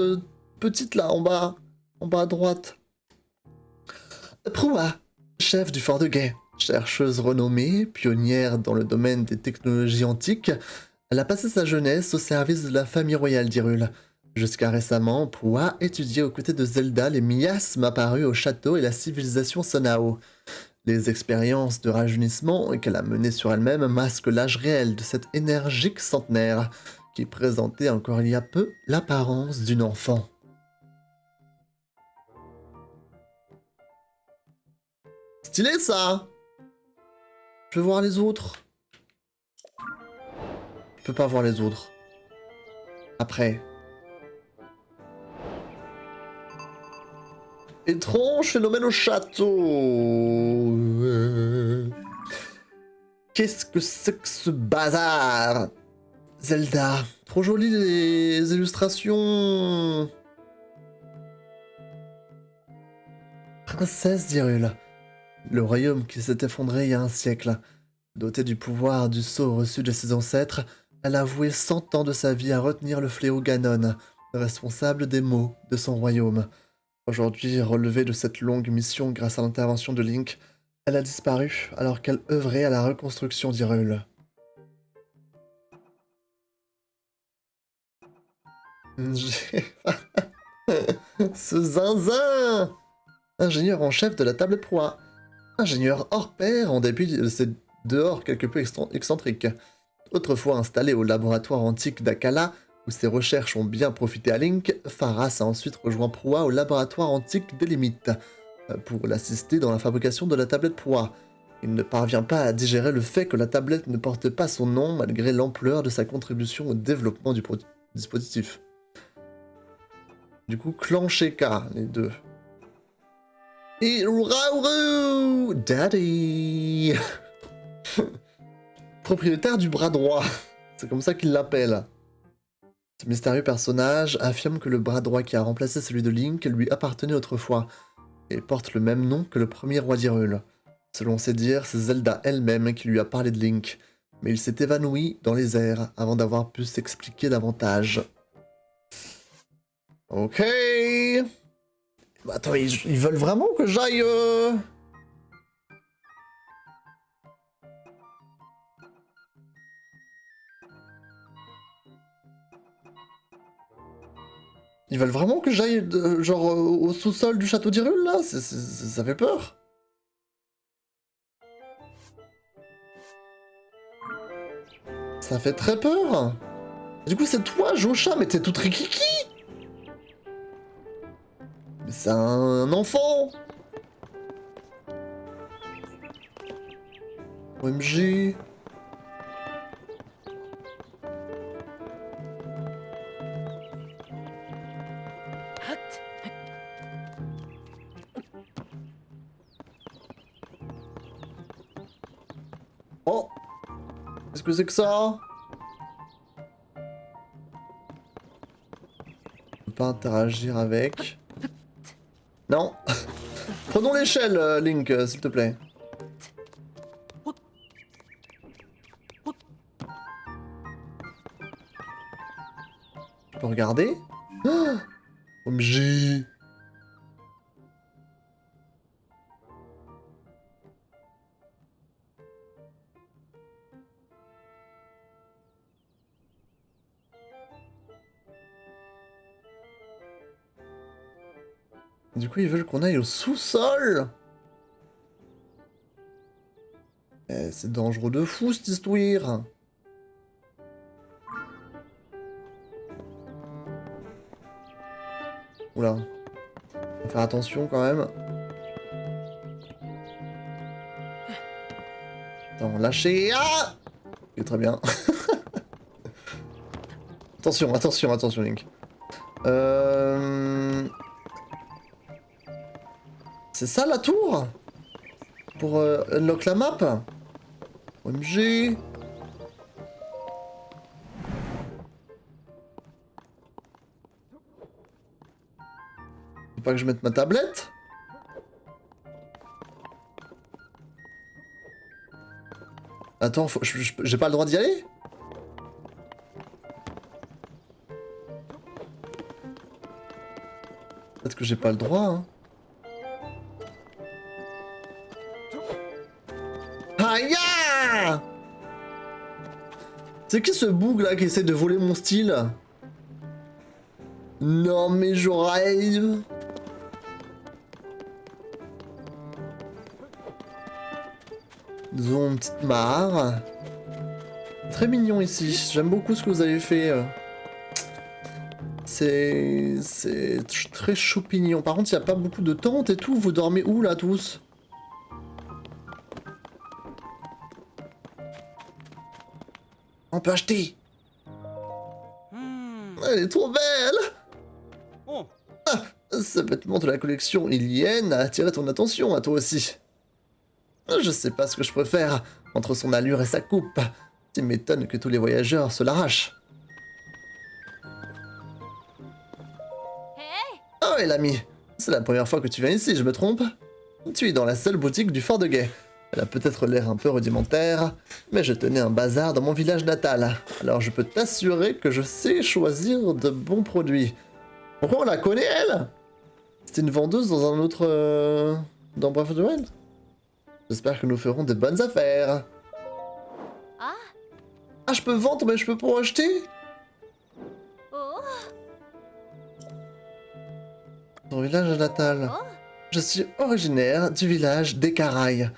petite là, en bas à droite. Proua, chef du fort de guet, chercheuse renommée, pionnière dans le domaine des technologies antiques, elle a passé sa jeunesse au service de la famille royale d'Hyrule. Jusqu'à récemment, Proua étudiait aux côtés de Zelda les miasmes apparus au château et la civilisation Sonao. Les expériences de rajeunissement qu'elle a menées sur elle-même masquent l'âge réel de cette énergique centenaire, qui présentait encore il y a peu l'apparence d'une enfant. Stylé ça! Je veux voir les autres. Je peux pas voir les autres. Après. Étrange phénomène au château. Qu'est-ce que c'est que ce bazar? Zelda. Trop jolies les illustrations. Princesse d'Hyrule. Le royaume qui s'est effondré il y a un siècle. Dotée du pouvoir du sceau reçu de ses ancêtres, elle a voué 100 ans de sa vie à retenir le fléau Ganon, responsable des maux de son royaume. Aujourd'hui, relevée de cette longue mission grâce à l'intervention de Link, elle a disparu alors qu'elle œuvrait à la reconstruction d'Hyrule. Ce zinzin! Ingénieur en chef de la table de proie. Ingénieur hors pair en dépit de ses dehors quelque peu excentriques. Autrefois installé au laboratoire antique d'Akala, où ses recherches ont bien profité à Link, Faras a ensuite rejoint Proua au laboratoire antique des Limites, pour l'assister dans la fabrication de la tablette Proua. Il ne parvient pas à digérer le fait que la tablette ne porte pas son nom malgré l'ampleur de sa contribution au développement du dispositif. Du coup, clan Sheka, les deux. Et Raourou Daddy propriétaire du bras droit. C'est comme ça qu'il l'appelle. Ce mystérieux personnage affirme que le bras droit qui a remplacé celui de Link lui appartenait autrefois, et porte le même nom que le premier roi d'Hyrule. Selon ses dires, c'est Zelda elle-même qui lui a parlé de Link, mais il s'est évanoui dans les airs avant d'avoir pu s'expliquer davantage. Ok. Bah attends, ils veulent vraiment que j'aille... Ils veulent vraiment que j'aille, genre, au sous-sol du château d'Hyrule, là? Ça fait peur. Ça fait très peur. Du coup, c'est toi, Josha, mais t'es toute rikiki. Mais c'est un enfant. OMG. Oh! Qu'est-ce que c'est que ça? Je peux pas interagir avec. Non. Prenons l'échelle, Link, s'il te plaît. Je peux regarder? Oh, OMG. Du coup, ils veulent qu'on aille au sous-sol. C'est dangereux de fou, cette histoire. Oula. Faut faire attention quand même. Attends, lâchez. Ah! Ok, très bien. Attention, attention, attention, Link. C'est ça la tour? Pour unlock la map? OMG. Faut pas que je mette ma tablette? Attends, j'ai pas le droit d'y aller? Peut-être que j'ai pas le droit, hein. Aïe! C'est qui ce boug là qui essaie de voler mon style? Non mais je rêve. Disons une petite mare. Très mignon ici, j'aime beaucoup ce que vous avez fait. C'est très choupignon. Par contre, il n'y a pas beaucoup de tentes et tout. Vous dormez où là tous? On peut acheter. Elle est trop belle. Ah, ce vêtement de la collection Ilienne a attiré ton attention à toi aussi. Je sais pas ce que je préfère entre son allure et sa coupe. Tu m'étonnes que tous les voyageurs se l'arrachent. Oh, et l'ami, c'est la première fois que tu viens ici, je me trompe? Tu es dans la seule boutique du Fort de Guet. Elle a peut-être l'air un peu rudimentaire, mais je tenais un bazar dans mon village natal, alors je peux t'assurer que je sais choisir de bons produits. Pourquoi on la connaît, elle? C'est une vendeuse dans un autre... dans Breath of the Wild? J'espère que nous ferons de bonnes affaires. Ah, je peux vendre, mais je peux pas acheter? Ton village natal. Je suis originaire du village des Caraïbes.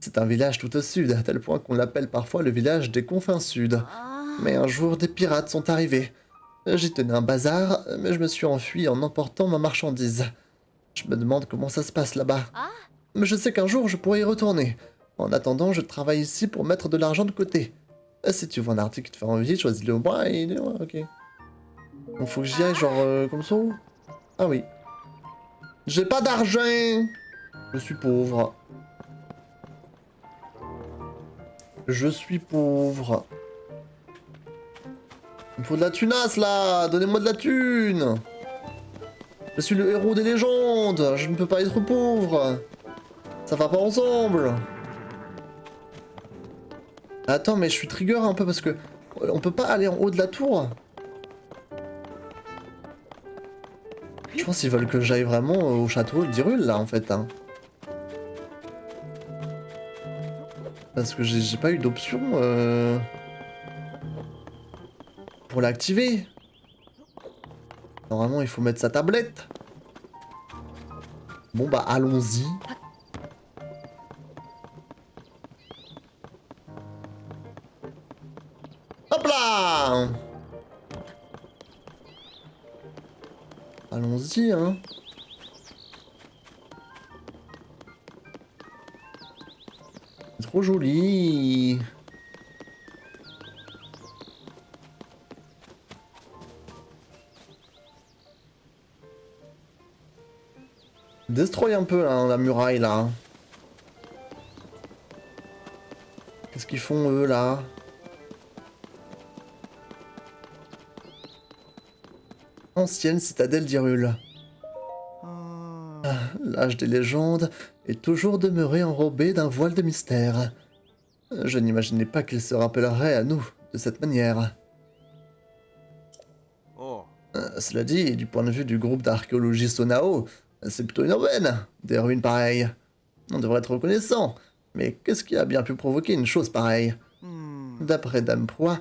C'est un village tout au sud, à tel point qu'on l'appelle parfois le village des confins sud. Mais un jour, des pirates sont arrivés. J'y tenais un bazar, mais je me suis enfui en emportant ma marchandise. Je me demande comment ça se passe là-bas. Mais je sais qu'un jour, je pourrai y retourner. En attendant, je travaille ici pour mettre de l'argent de côté. Si tu vois un article qui te fait envie, choisis-le au moins et... ok. Donc faut que j'y aille genre comme ça? Ah oui. J'ai pas d'argent. Je suis pauvre. Je suis pauvre. Il me faut de la tunasse là. Donnez-moi de la thune. Je suis le héros des légendes. Je ne peux pas être pauvre. Ça va pas ensemble. Attends, mais je suis trigger un peu parce que on peut pas aller en haut de la tour. Je pense qu'ils veulent que j'aille vraiment au château d'Hyrule là en fait. Hein. Parce que j'ai pas eu d'option pour l'activer. Normalement il faut mettre sa tablette. Bon bah allons-y. Hop là! Allons-y, hein. C'est trop joli. Destroy un peu là, la muraille là. Qu'est-ce qu'ils font eux là? Ancienne citadelle d'Hyrule. L'âge des légendes est toujours demeuré enrobé d'un voile de mystère. Je n'imaginais pas qu'il se rappellerait à nous de cette manière. Cela dit, du point de vue du groupe d'archéologie Sonao, c'est plutôt une aubaine, des ruines pareilles. On devrait être reconnaissant, mais qu'est-ce qui a bien pu provoquer une chose pareille? D'après Dame Proie,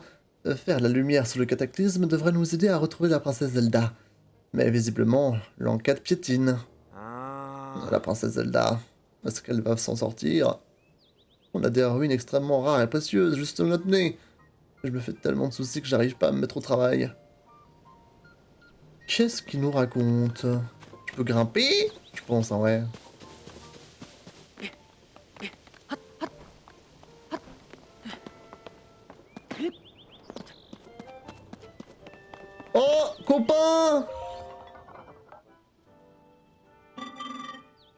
faire la lumière sur le cataclysme devrait nous aider à retrouver la princesse Zelda. Mais visiblement, l'enquête piétine. La princesse Zelda, est-ce qu'elle va s'en sortir? On a des ruines extrêmement rares et précieuses juste sous notre nez. Je me fais tellement de soucis que j'arrive pas à me mettre au travail. Qu'est-ce qu'il nous raconte? Je peux grimper? Je pense, hein, ouais. Copain!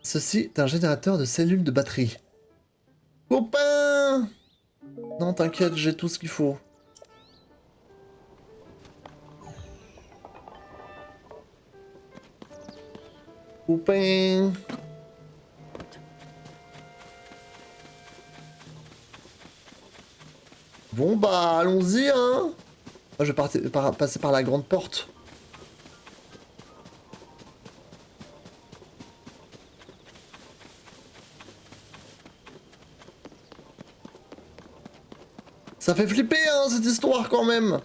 Ceci est un générateur de cellules de batterie. Copain! Non, t'inquiète, j'ai tout ce qu'il faut. Copain! Bon bah, allons-y, hein! Moi, je vais passer par la grande porte. Ça fait flipper, hein, cette histoire, quand même!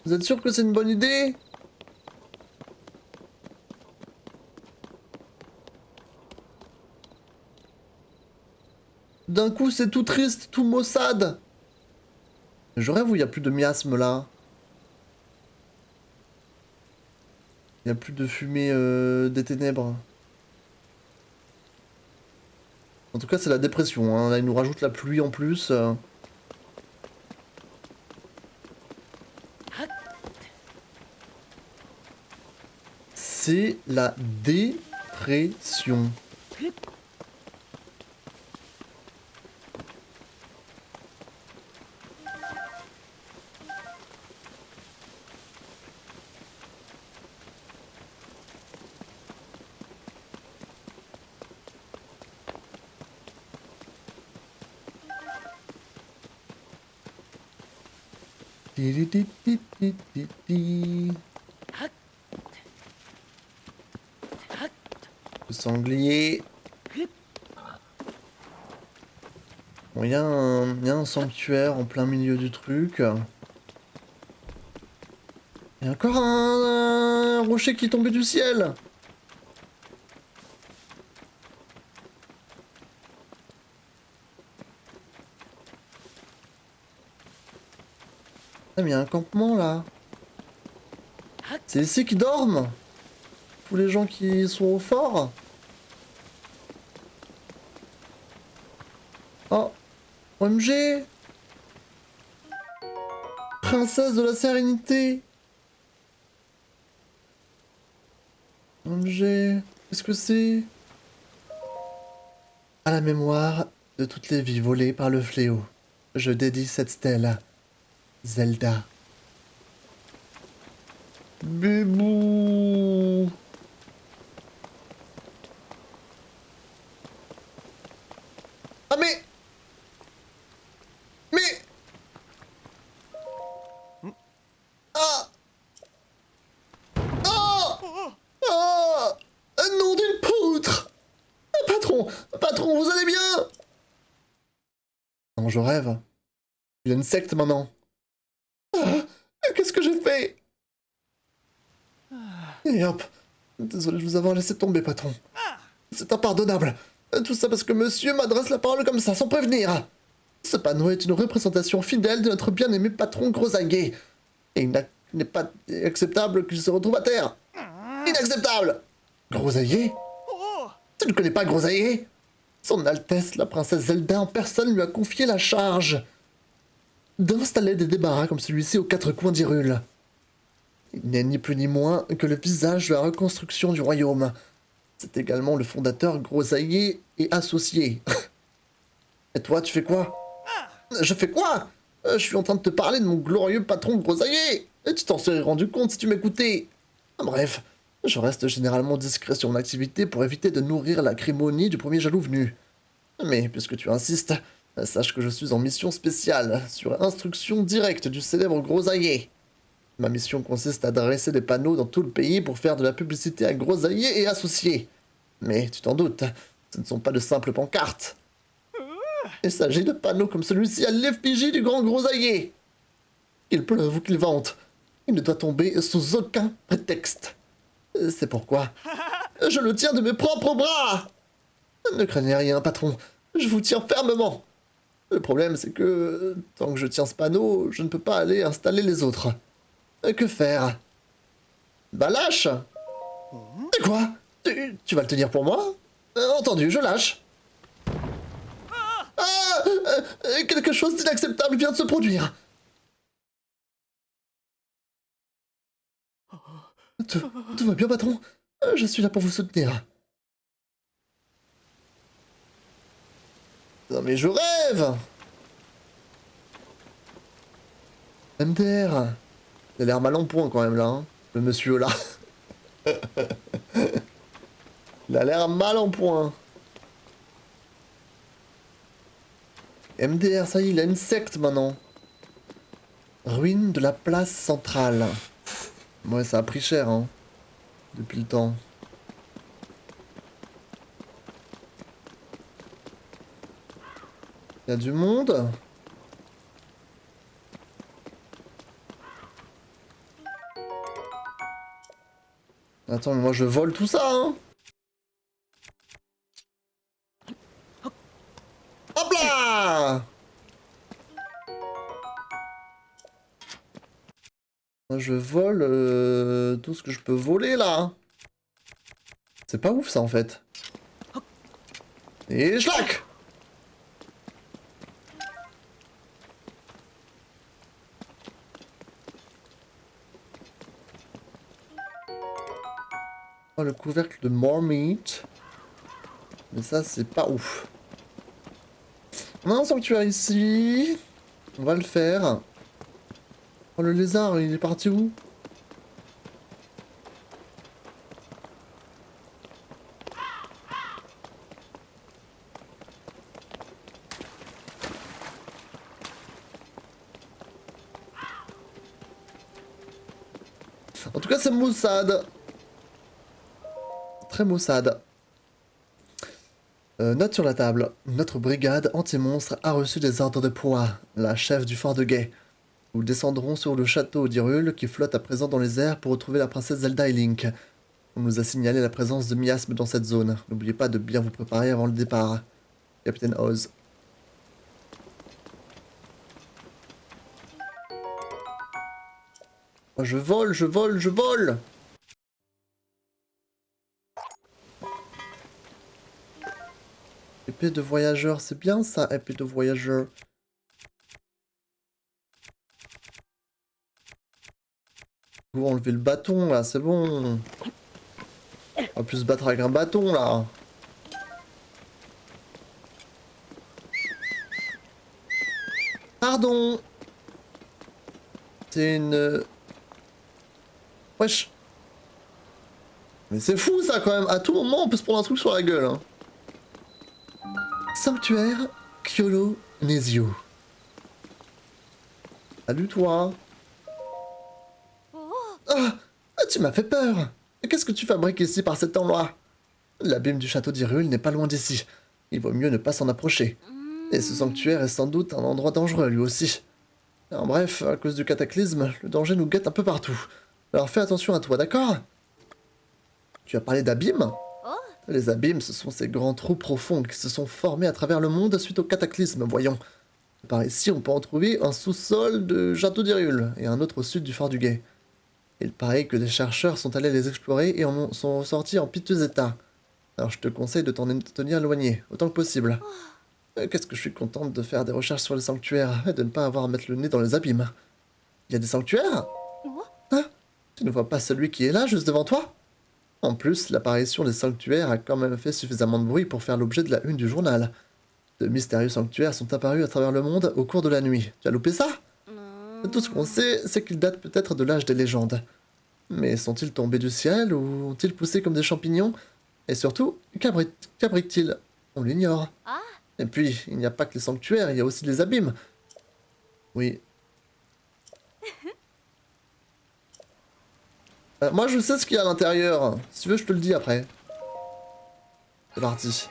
Vous êtes sûr que c'est une bonne idée? D'un coup, c'est tout triste, tout maussade. Je rêve où il n'y a plus de miasme, là. Il n'y a plus de fumée des ténèbres. En tout cas, c'est la dépression, hein. Là, il nous rajoute la pluie en plus. C'est la dépression. Le sanglier. Bon, y a un sanctuaire en plein milieu du truc. Il y a encore un rocher qui est tombé du ciel. Ah, mais il y a un campement là. C'est ici qu'ils dorment. Tous les gens qui sont au fort. Oh, OMG. Princesse de la sérénité. OMG, qu'est-ce que c'est? À la mémoire de toutes les vies volées par le fléau, je dédie cette stèle à Zelda. Bébou. Ah mais... Ah. Ah. Ah. Nom d'une poutre. Patron, vous allez bien? Non, je rêve. Il y a une secte maintenant. Ah, qu'est-ce que j'ai fait? Et hop. Désolé de vous avoir laissé tomber, patron. C'est impardonnable. Tout ça parce que monsieur m'adresse la parole comme ça, sans prévenir. Ce panneau est une représentation fidèle de notre bien-aimé patron Grosaillé. Et il n'est pas acceptable qu'il se retrouve à terre. Inacceptable! Grosaillé? Tu ne connais pas Grosaillé? Son Altesse, la princesse Zelda en personne, lui a confié la charge d'installer des débarras comme celui-ci aux quatre coins d'Hyrule. Il n'est ni plus ni moins que le visage de la reconstruction du royaume. C'est également le fondateur Grosaillé et associé. Et toi, tu fais quoi? Je fais quoi? Je suis en train de te parler de mon glorieux patron Grosaillé. Et tu t'en serais rendu compte si tu m'écoutais. Bref, je reste généralement discret sur mon activité pour éviter de nourrir l'acrimonie du premier jaloux venu. Mais puisque tu insistes, sache que je suis en mission spéciale, sur instruction directe du célèbre Grosaillé. Ma mission consiste à dresser des panneaux dans tout le pays pour faire de la publicité à Grosaillé et associés. Mais tu t'en doutes, ce ne sont pas de simples pancartes. Il s'agit de panneaux comme celui-ci à l'effigie du grand Grosaillé. Qu'il pleuve ou qu'il vente, il ne doit tomber sous aucun prétexte. C'est pourquoi je le tiens de mes propres bras. Ne craignez rien, patron, je vous tiens fermement. Le problème, c'est que tant que je tiens ce panneau, je ne peux pas aller installer les autres. Que faire? Bah lâche. C'est quoi? Tu vas le tenir pour moi? Entendu, je lâche. Ah, quelque chose d'inacceptable vient de se produire. Tout va bien, patron? Je suis là pour vous soutenir. Non mais je rêve! MDR! Il a l'air mal en point quand même là, hein, le monsieur là. Il a l'air mal en point. MDR, ça y est, il a une secte maintenant. Ruine de la place centrale. Ouais, ça a pris cher, hein, depuis le temps. Il y a du monde? Attends, mais moi je vole tout ça, hein? Hop là! Moi je vole tout ce que je peux voler là. C'est pas ouf ça en fait. Et schlac! Oh, le couvercle de more meat. Mais ça c'est pas ouf. On a un sanctuaire ici. On va le faire. Oh, le lézard, il est parti où? En tout cas, c'est maussade. Très maussade. Note sur la table. Notre brigade anti-monstre a reçu des ordres de Poa, la chef du fort de Guet. Nous descendrons sur le château d'Hyrule qui flotte à présent dans les airs pour retrouver la princesse Zelda et Link. On nous a signalé la présence de miasmes dans cette zone. N'oubliez pas de bien vous préparer avant le départ. Capitaine Oz. Oh, je vole, je vole, je vole! Épée de voyageur, c'est bien ça, épée de voyageur. Vous enlevez le bâton là, c'est bon. On va plus se battre avec un bâton là. Pardon. C'est une... Wesh. Mais c'est fou ça quand même, à tout moment on peut se prendre un truc sur la gueule. Hein. Sanctuaire Kyolo Nesio. Salut toi. Ah, tu m'as fait peur. Qu'est-ce que tu fabriques ici par cet endroit? L'abîme du château d'Hyrule n'est pas loin d'ici. Il vaut mieux ne pas s'en approcher. Et ce sanctuaire est sans doute un endroit dangereux lui aussi. En bref, à cause du cataclysme, le danger nous guette un peu partout. Alors fais attention à toi, d'accord? Tu as parlé d'abîmes? Les abîmes, ce sont ces grands trous profonds qui se sont formés à travers le monde suite au cataclysme, voyons. Par ici, on peut en trouver un sous-sol de château d'Hyrule et un autre au sud du fort du Guet. Il paraît que des chercheurs sont allés les explorer et en sont sortis en piteux état. Alors je te conseille de t'en tenir éloigné, autant que possible. Qu'est-ce que je suis contente de faire des recherches sur les sanctuaires et de ne pas avoir à mettre le nez dans les abîmes. Il y a des sanctuaires? Hein? Tu ne vois pas celui qui est là, juste devant toi? En plus, l'apparition des sanctuaires a quand même fait suffisamment de bruit pour faire l'objet de la une du journal. De mystérieux sanctuaires sont apparus à travers le monde au cours de la nuit. Tu as loupé ça? Tout ce qu'on sait, c'est qu'ils datent peut-être de l'âge des légendes. Mais sont-ils tombés du ciel ou ont-ils poussé comme des champignons? Et surtout, qu'abritent-ils? On l'ignore. Et puis, il n'y a pas que les sanctuaires, il y a aussi les abîmes. Oui. Moi, je sais ce qu'il y a à l'intérieur. Si tu veux, je te le dis après. C'est parti.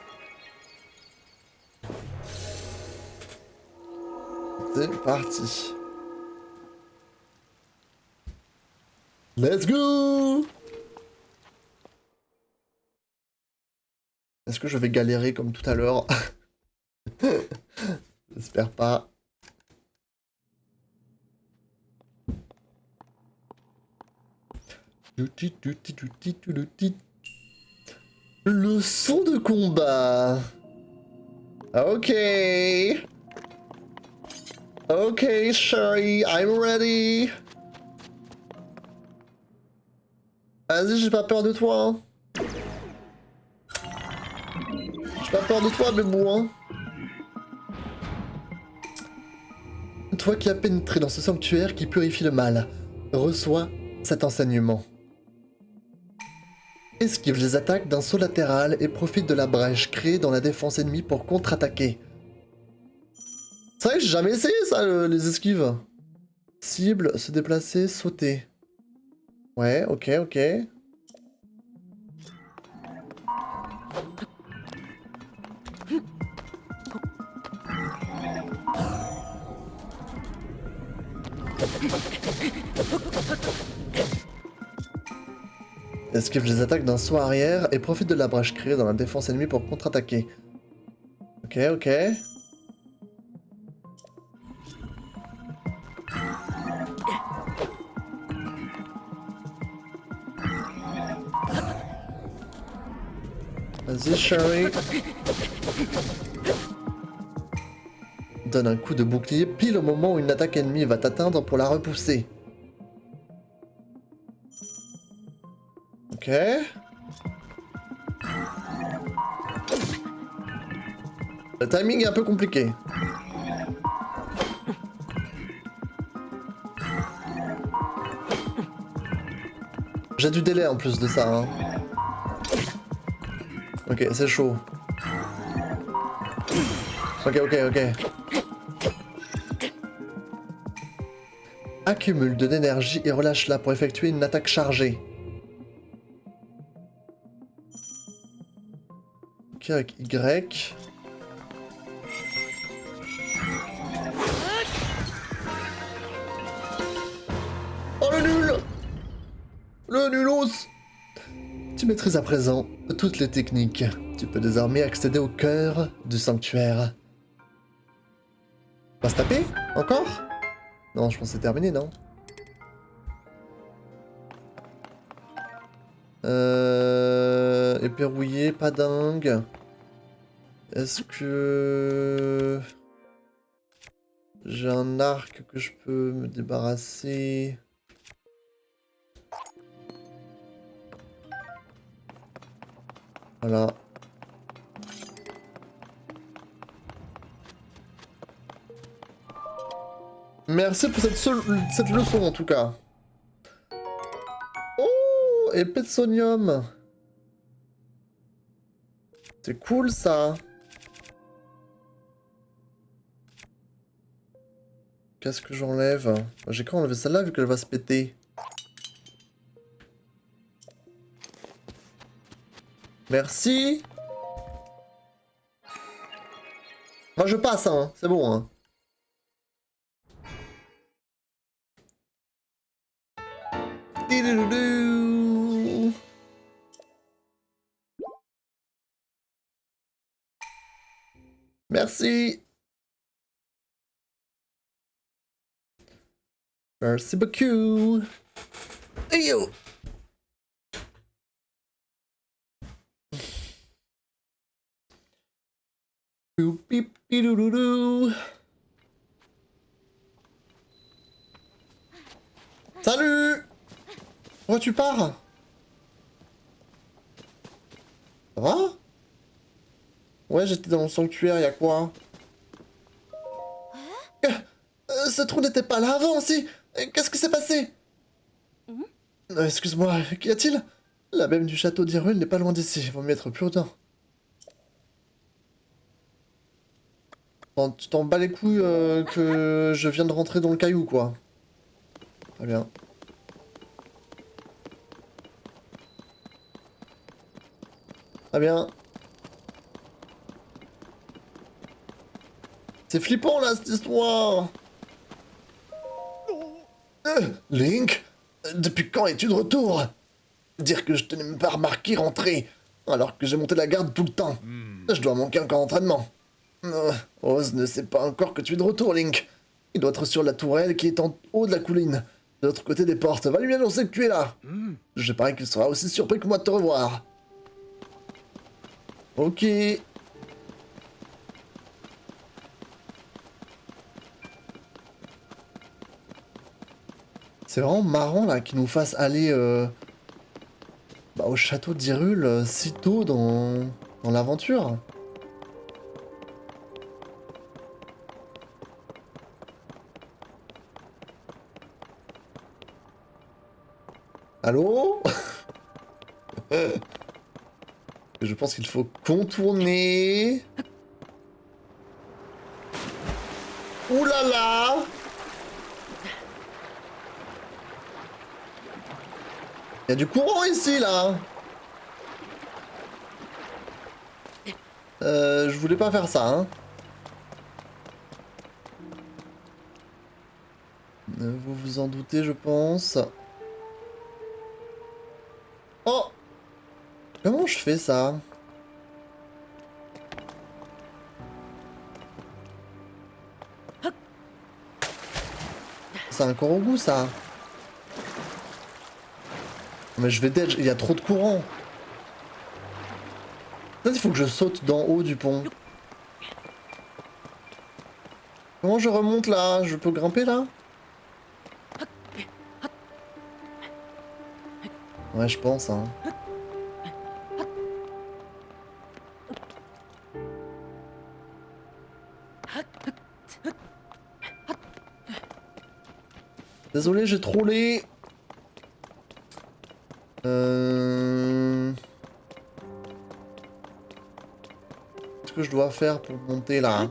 C'est parti. Let's go! Est-ce que je vais galérer comme tout à l'heure? J'espère pas. Leçon de combat. Ok. Ok, Sherry, I'm ready. Vas-y, j'ai pas peur de toi, hein. J'ai pas peur de toi, Bébou, hein. Toi qui as pénétré dans ce sanctuaire qui purifie le mal, reçois cet enseignement. Esquive les attaques d'un saut latéral et profite de la brèche créée dans la défense ennemie pour contre-attaquer. C'est vrai que j'ai jamais essayé ça, les esquives. Cible, se déplacer, sauter. Ouais, ok, ok. Esquive les attaques d'un saut arrière et profite de la brèche créée dans la défense ennemie pour contre-attaquer. Ok, ok. Vas-y, Sherry. Donne un coup de bouclier pile au moment où une attaque ennemie va t'atteindre pour la repousser. Ok. Le timing est un peu compliqué. J'ai du délai en plus de ça, hein. Ok, c'est chaud. Ok, ok, ok. Accumule de l'énergie et relâche-la pour effectuer une attaque chargée. Ok, avec Y. Oh le nul! Le nulos! Tu maîtrises à présent toutes les techniques. Tu peux désormais accéder au cœur du sanctuaire. On va se taper? Encore? Non, je pense que c'est terminé, non? Épée rouillée, pas dingue. Est-ce que... j'ai un arc que je peux me débarrasser? Voilà. Merci pour cette leçon en tout cas. Oh, épée de sonium. C'est cool ça. Qu'est-ce que j'enlève? J'ai qu'à enlever celle-là vu qu'elle va se péter. Merci. Moi je passe, hein. C'est bon, hein. Didoudou. Merci. Merci beaucoup. Hey yo. Poupipidoudou. Salut. Pourquoi tu pars? Ça va? Ouais, j'étais dans le sanctuaire, y'a quoi? Ce trou n'était pas là avant, si. Qu'est-ce qui s'est passé? Excuse-moi, qu'y a-t-il? La même du château d'Hyrule n'est pas loin d'ici, vaut mieux être prudent. Bon, tu t'en bats les couilles que je viens de rentrer dans le caillou, quoi. Très bien. Très bien. C'est flippant, là, cette histoire. Link? Depuis quand es-tu de retour? Dire que je te n'ai même pas remarqué rentrer, alors que j'ai monté la garde tout le temps. Je dois manquer encore d'entraînement. Oz ne sait pas encore que tu es de retour, Link. Il doit être sur la tourelle qui est en haut de la colline, de l'autre côté des portes. Va lui annoncer que tu es là. Je parie qu'il sera aussi surpris que moi de te revoir. Ok. C'est vraiment marrant là qu'il nous fasse aller Bah, au château d'Hyrule, si tôt dans l'aventure. Allô? Je pense qu'il faut contourner. Ouh là là! Il y a du courant ici, là! Je voulais pas faire ça, hein. Vous vous en doutez, je pense. Oh! Comment je fais ça? C'est un Korogu, ça. Mais je vais dead, il y a trop de courant. Peut-être il faut que je saute d'en haut du pont. Comment je remonte là? Je peux grimper là? Ouais, je pense, hein. Désolé, j'ai trollé. Qu'est-ce que je dois faire pour monter là?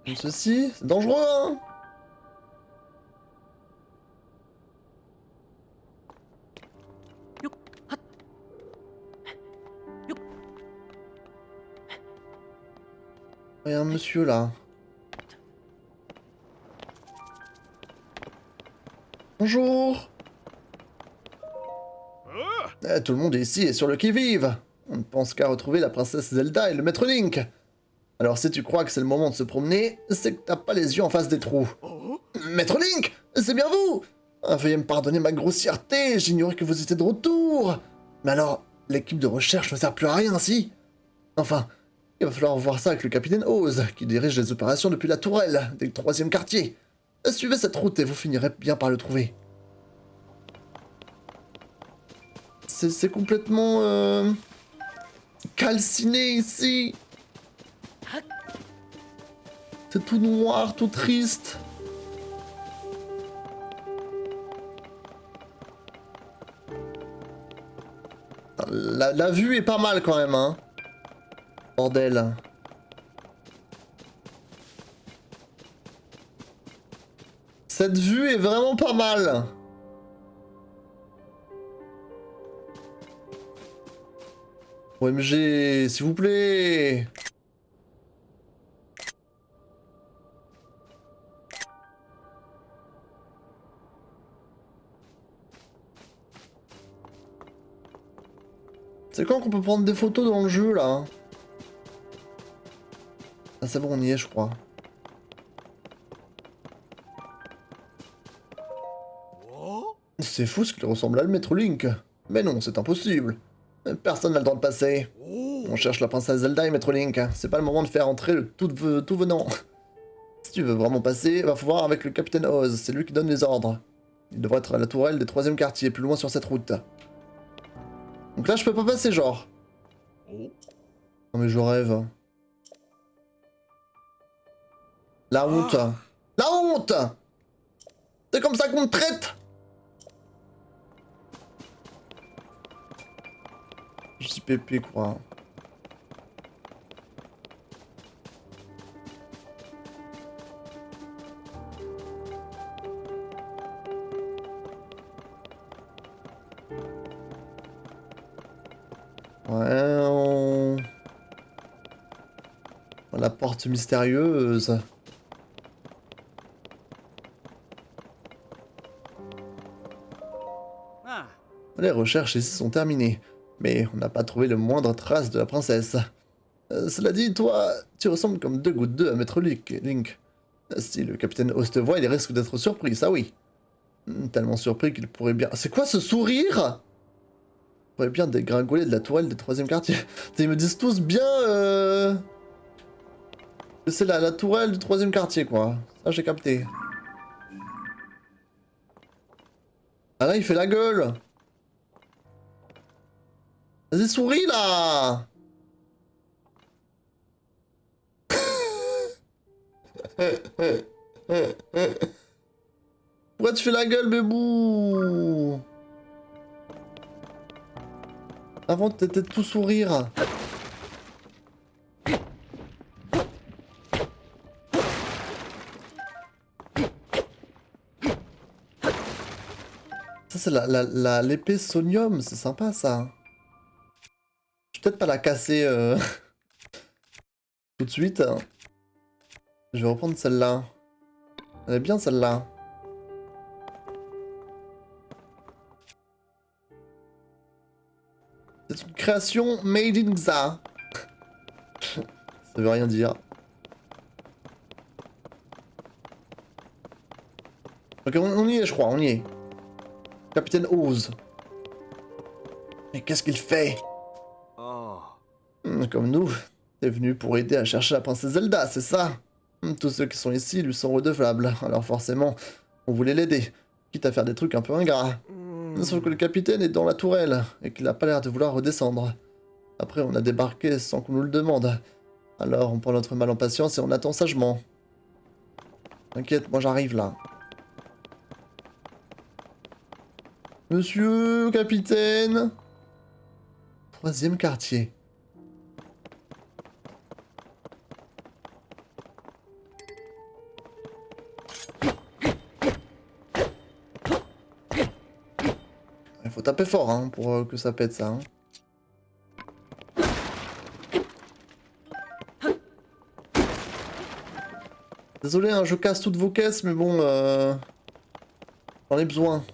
Comme ceci? C'est dangereux, hein? Il y a un monsieur là. Bonjour. Tout le monde ici est sur le qui-vive. On ne pense qu'à retrouver la princesse Zelda et le maître Link. Alors si tu crois que c'est le moment de se promener, c'est que t'as pas les yeux en face des trous. Maître Link, c'est bien vous. Veuillez me pardonner ma grossièreté, j'ignorais que vous étiez de retour. Mais alors, l'équipe de recherche ne sert plus à rien, si? Enfin, il va falloir voir ça avec le capitaine Oz, qui dirige les opérations depuis la tourelle, des 3e quartier. Suivez cette route et vous finirez bien par le trouver. C'est complètement calciné ici. C'est tout noir, tout triste. La vue est pas mal quand même, hein. Bordel. Cette vue est vraiment pas mal. OMG, s'il vous plaît. C'est quand qu'on peut prendre des photos dans le jeu, là? Ah, c'est bon, on y est, je crois. C'est fou ce qu'il ressemble à le maître Link. Mais non, c'est impossible. Personne n'a le droit de passer. On cherche la princesse Zelda et maître Link. C'est pas le moment de faire entrer le tout venant. Si tu veux vraiment passer, va faut voir avec le capitaine Oz. C'est lui qui donne les ordres. Il devrait être à la tourelle des 3e quartiers, plus loin sur cette route. Donc là, je peux pas passer, genre. Non mais je rêve. La honte. La honte! C'est comme ça qu'on me traite! JPP, quoi. Ouais, la porte mystérieuse. Les recherches ici sont terminées, mais on n'a pas trouvé le moindre trace de la princesse. Cela dit, toi, tu ressembles comme 2 gouttes d'eau à Maître Link. Si le capitaine Oz te voit, il risque d'être surpris, ça oui. Tellement surpris qu'il pourrait bien... C'est quoi ce sourire? Il pourrait bien dégringoler de la tourelle des 3e quartiers. Ils me disent tous bien que c'est la tourelle du 3e quartier, quoi. Ça, j'ai capté. Ah là, il fait la gueule. Vas-y, souris là. Pourquoi tu fais la gueule, bébou? Avant, t'étais tout sourire. Ça, c'est l'épée Sonium, c'est sympa ça. Je vais peut-être pas la casser tout de suite. Je vais reprendre celle-là. Elle est bien celle-là. C'est une création made in Xa. Ça veut rien dire. Ok, on y est, je crois, on y est. Capitaine Oz. Mais qu'est-ce qu'il fait? Comme nous, t'es venu pour aider à chercher la princesse Zelda, c'est ça? Tous ceux qui sont ici lui sont redevables, alors forcément, on voulait l'aider, quitte à faire des trucs un peu ingrats. Sauf que le capitaine est dans la tourelle, et qu'il a pas l'air de vouloir redescendre. Après, on a débarqué sans qu'on nous le demande. Alors, on prend notre mal en patience et on attend sagement. T'inquiète, moi j'arrive là. Monsieur, capitaine. 3e quartier. Il faut taper fort hein, pour que ça pète ça. Hein. Désolé, hein, je casse toutes vos caisses, mais bon, j'en ai besoin.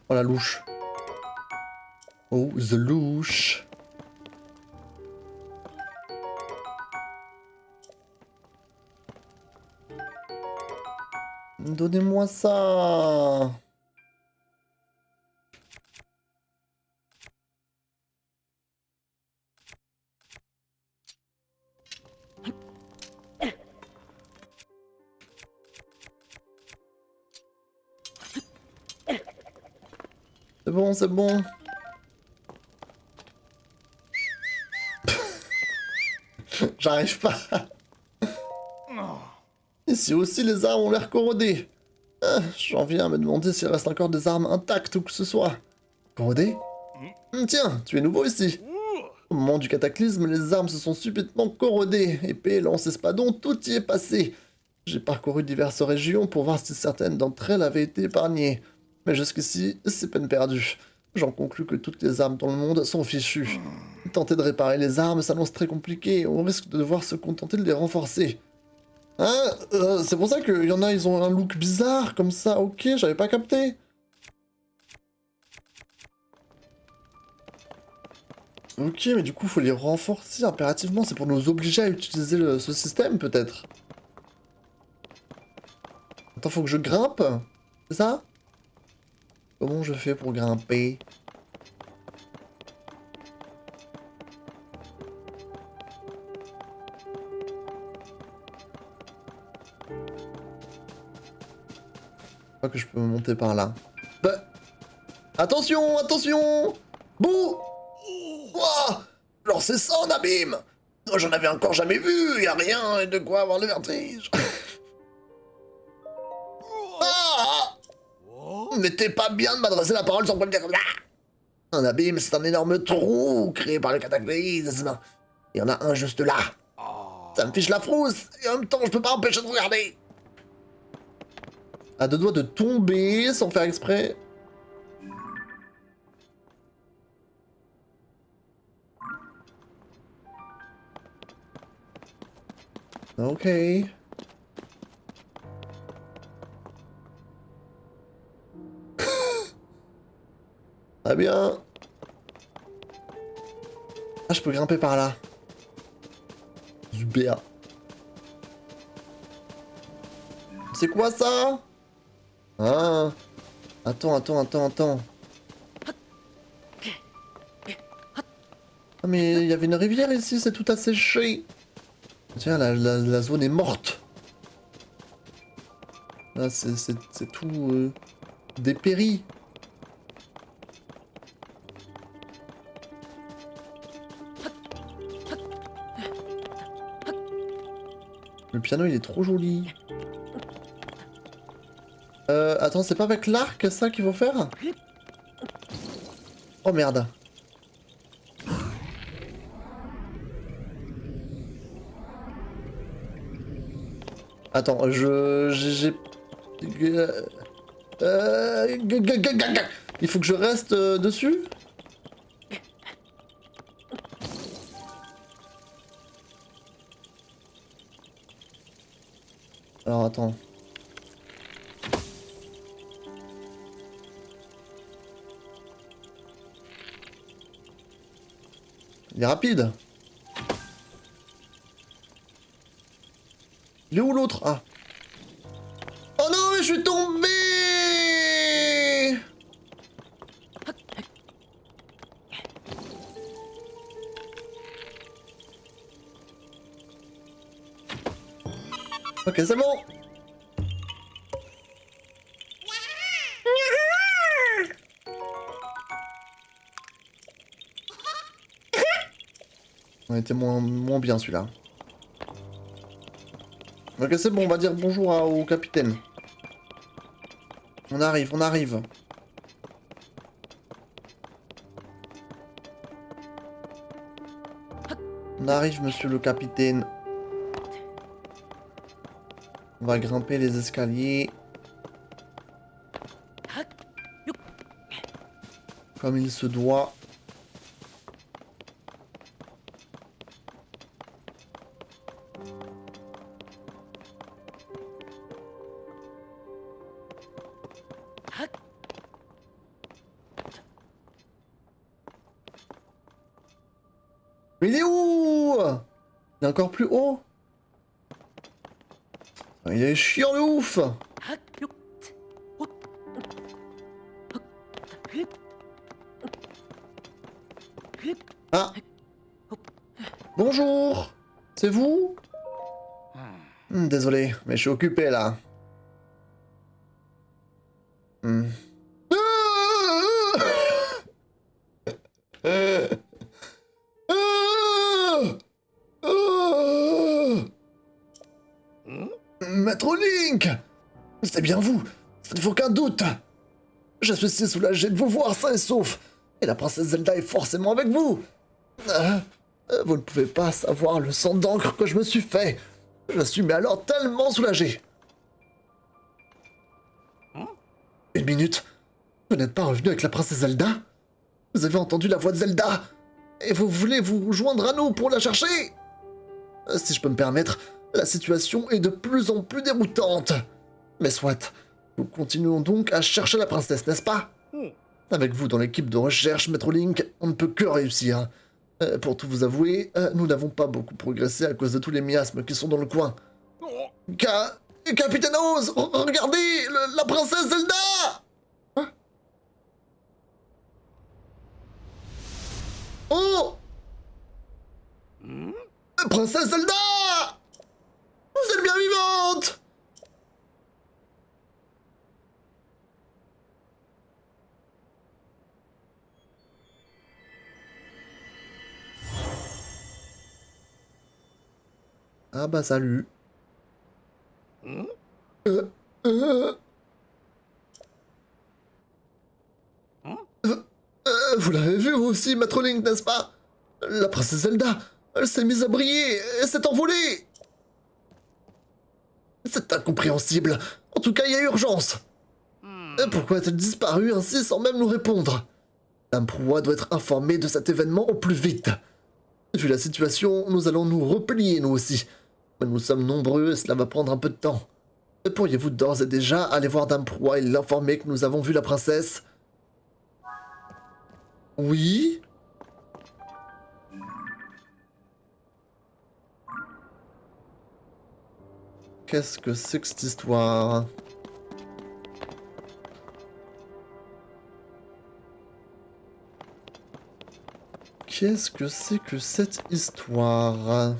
Oh la louche. Oh, the louche. Donnez-moi ça. C'est bon, c'est bon. J'arrive pas. Ici aussi, les armes ont l'air corrodées. J'en viens à me demander s'il reste encore des armes intactes ou que ce soit. Corrodées? Tiens, tu es nouveau ici. Au moment du cataclysme, les armes se sont subitement corrodées. Épées, lances, espadons, tout y est passé. J'ai parcouru diverses régions pour voir si certaines d'entre elles avaient été épargnées. Mais jusqu'ici, c'est peine perdue. J'en conclus que toutes les armes dans le monde sont fichues. Tenter de réparer les armes s'annonce très compliqué, on risque de devoir se contenter de les renforcer. Hein c'est pour ça qu'il y en a, ils ont un look bizarre, comme ça, ok, j'avais pas capté. Ok, mais du coup, faut les renforcer impérativement, c'est pour nous obliger à utiliser ce système, peut-être. Attends, faut que je grimpe? C'est ça? Comment je fais pour grimper? Je crois que je peux me monter par là. Bah... Attention, attention! Bouh! Ouah! Genre c'est ça un abîme! J'en avais encore jamais vu, y a rien de quoi avoir le vertige. Ah! Mais t'es pas bien de m'adresser la parole sans me dire comme ça! Un abîme, c'est un énorme trou créé par le cataclysme. Il y en a un juste là. Ça me fiche la frousse, et en même temps je peux pas empêcher de regarder. À deux doigts de tomber sans faire exprès. Ok. Très bien. Ah, je peux grimper par là. Super. C'est quoi ça? Ah. Attends. Ah mais il y avait une rivière ici, c'est tout asséché. Tiens, la zone est morte. Là, c'est tout dépéri. Le piano, il est trop joli. Attends, c'est pas avec l'arc, ça, qu'il faut faire? Oh merde. Attends, j'ai... Il faut que je reste dessus? Alors attends. Il est rapide. Il est où l'autre? Ah. Oh non, mais je suis tombé! Ok, c'est bon. On était moins bien celui-là. Ok, c'est bon, on va dire bonjour au capitaine. On arrive, on arrive. On arrive, monsieur le capitaine. On va grimper les escaliers. Comme il se doit. Mais il est où? Il est encore plus haut. Il est chiant de ouf. Ah. Bonjour. C'est vous? Désolé, mais je suis occupé là. Hmm. Maître Link! C'est bien vous, ça ne faut aucun doute. Je suis si soulagé de vous voir sain et sauf. Et la princesse Zelda est forcément avec vous. Vous ne pouvez pas savoir le sang d'encre que je me suis fait. Je suis mais alors tellement soulagé. Une minute. Vous n'êtes pas revenu avec la princesse Zelda? Vous avez entendu la voix de Zelda? Et vous voulez vous joindre à nous pour la chercher? Si je peux me permettre, la situation est de plus en plus déroutante. Mais soit, nous continuons donc à chercher la princesse, n'est-ce pas? Avec vous dans l'équipe de recherche, Maître Link, on ne peut que réussir. Pour tout vous avouer, nous n'avons pas beaucoup progressé à cause de tous les miasmes qui sont dans le coin. Capitaine Oz, regardez, la princesse Zelda! Hein? Oh! Princesse Zelda! Vous êtes bien vivante! Ah bah salut. Vous l'avez vu vous aussi, Maître Link, n'est-ce pas? La princesse Zelda, elle s'est mise à briller et s'est envolée. C'est incompréhensible. En tout cas, il y a urgence. Pourquoi a-t-elle disparu ainsi sans même nous répondre? Dame Proie doit être informée de cet événement au plus vite. Vu la situation, nous allons nous replier nous aussi. Mais nous sommes nombreux et cela va prendre un peu de temps. Pourriez-vous d'ores et déjà aller voir Dame Proie et l'informer que nous avons vu la princesse? Oui? Qu'est-ce que c'est que cette histoire? Qu'est-ce que c'est que cette histoire?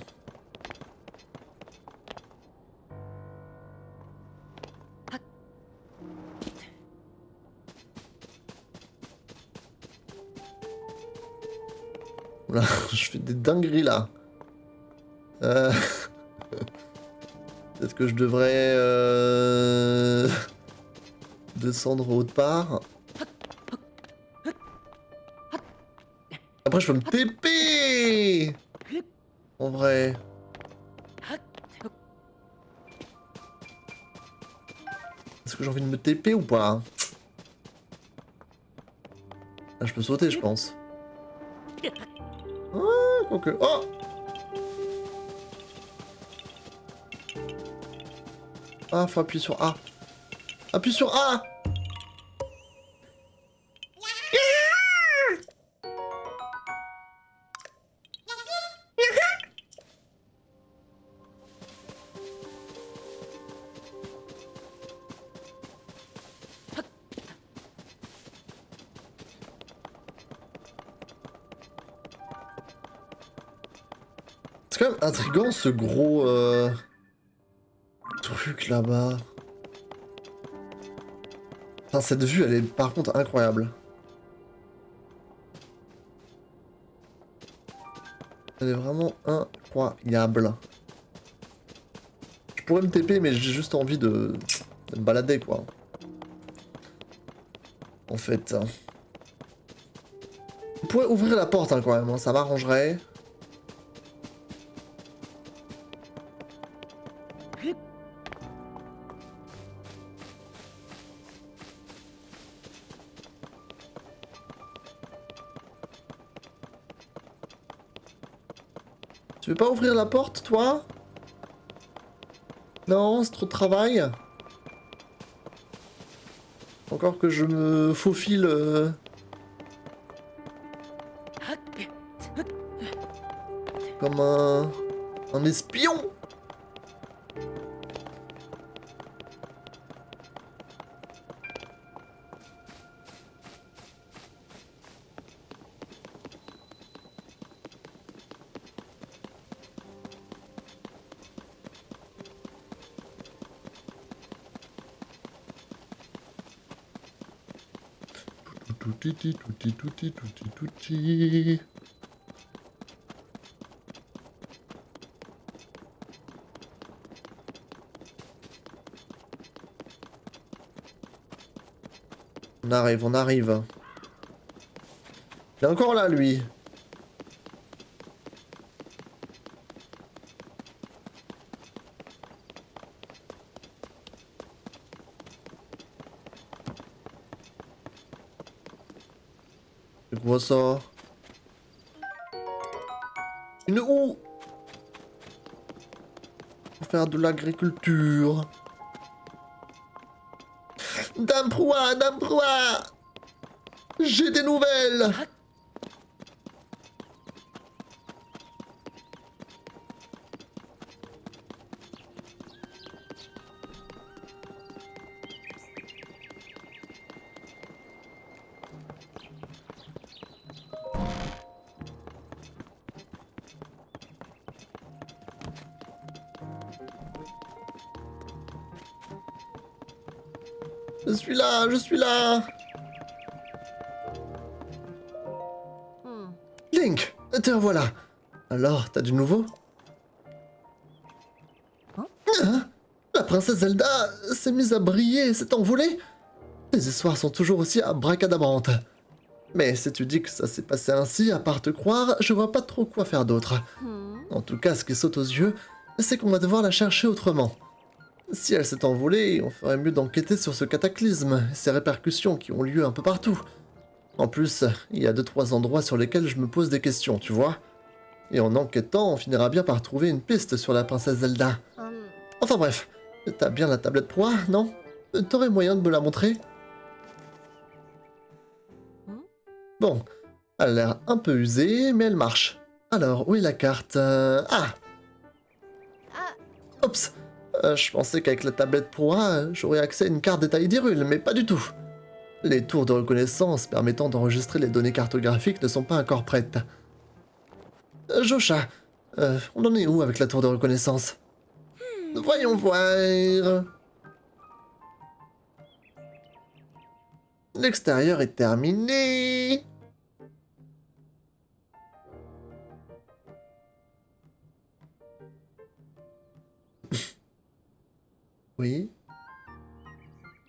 fais des dingueries là. Peut-être que je devrais descendre autre part. Après, je peux me TP en vrai. Est-ce que j'ai envie de me TP ou pas? Ah, je peux sauter, je pense. Ah, quoique. Oh! Ah, faut appuyer sur A. Appuie sur A! C'est quand même intriguant ce gros truc là-bas. Enfin, cette vue, elle est par contre incroyable. Elle est vraiment incroyable. Je pourrais me TP, mais j'ai juste envie de me balader, quoi. En fait. On pourrait ouvrir la porte, hein, quand même. Hein, ça m'arrangerait. Tu veux pas ouvrir la porte, toi? Non, c'est trop de travail. Encore que je me faufile... comme un espion. Touti, touti, touti, touti, touti. On arrive, on arrive. Il est encore là, lui. C'est quoi ça? Une houe! Pour faire de l'agriculture. Dame Proie, Dame Proie! J'ai des nouvelles! Je suis là, je suis là! Link, te revoilà. Alors, t'as du nouveau? Hein? La princesse Zelda s'est mise à briller, s'est envolée? Les histoires sont toujours aussi abracadabrantes. Mais si tu dis que ça s'est passé ainsi, à part te croire, je vois pas trop quoi faire d'autre. En tout cas, ce qui saute aux yeux, c'est qu'on va devoir la chercher autrement. Si elle s'est envolée, on ferait mieux d'enquêter sur ce cataclysme et ses répercussions qui ont lieu un peu partout. En plus, il y a 2-3 endroits sur lesquels je me pose des questions, tu vois. Et en enquêtant, on finira bien par trouver une piste sur la princesse Zelda. Enfin bref, t'as bien la tablette proie, non? T'aurais moyen de me la montrer? Bon, elle a l'air un peu usée, mais elle marche. Alors, où est la carte? Ah! Oups! Je pensais qu'avec la tablette proie, j'aurais accès à une carte détaillée d'Hyrule, mais pas du tout. Les tours de reconnaissance permettant d'enregistrer les données cartographiques ne sont pas encore prêtes. Josha, on en est où avec la tour de reconnaissance? Voyons voir. L'extérieur est terminé. Oui.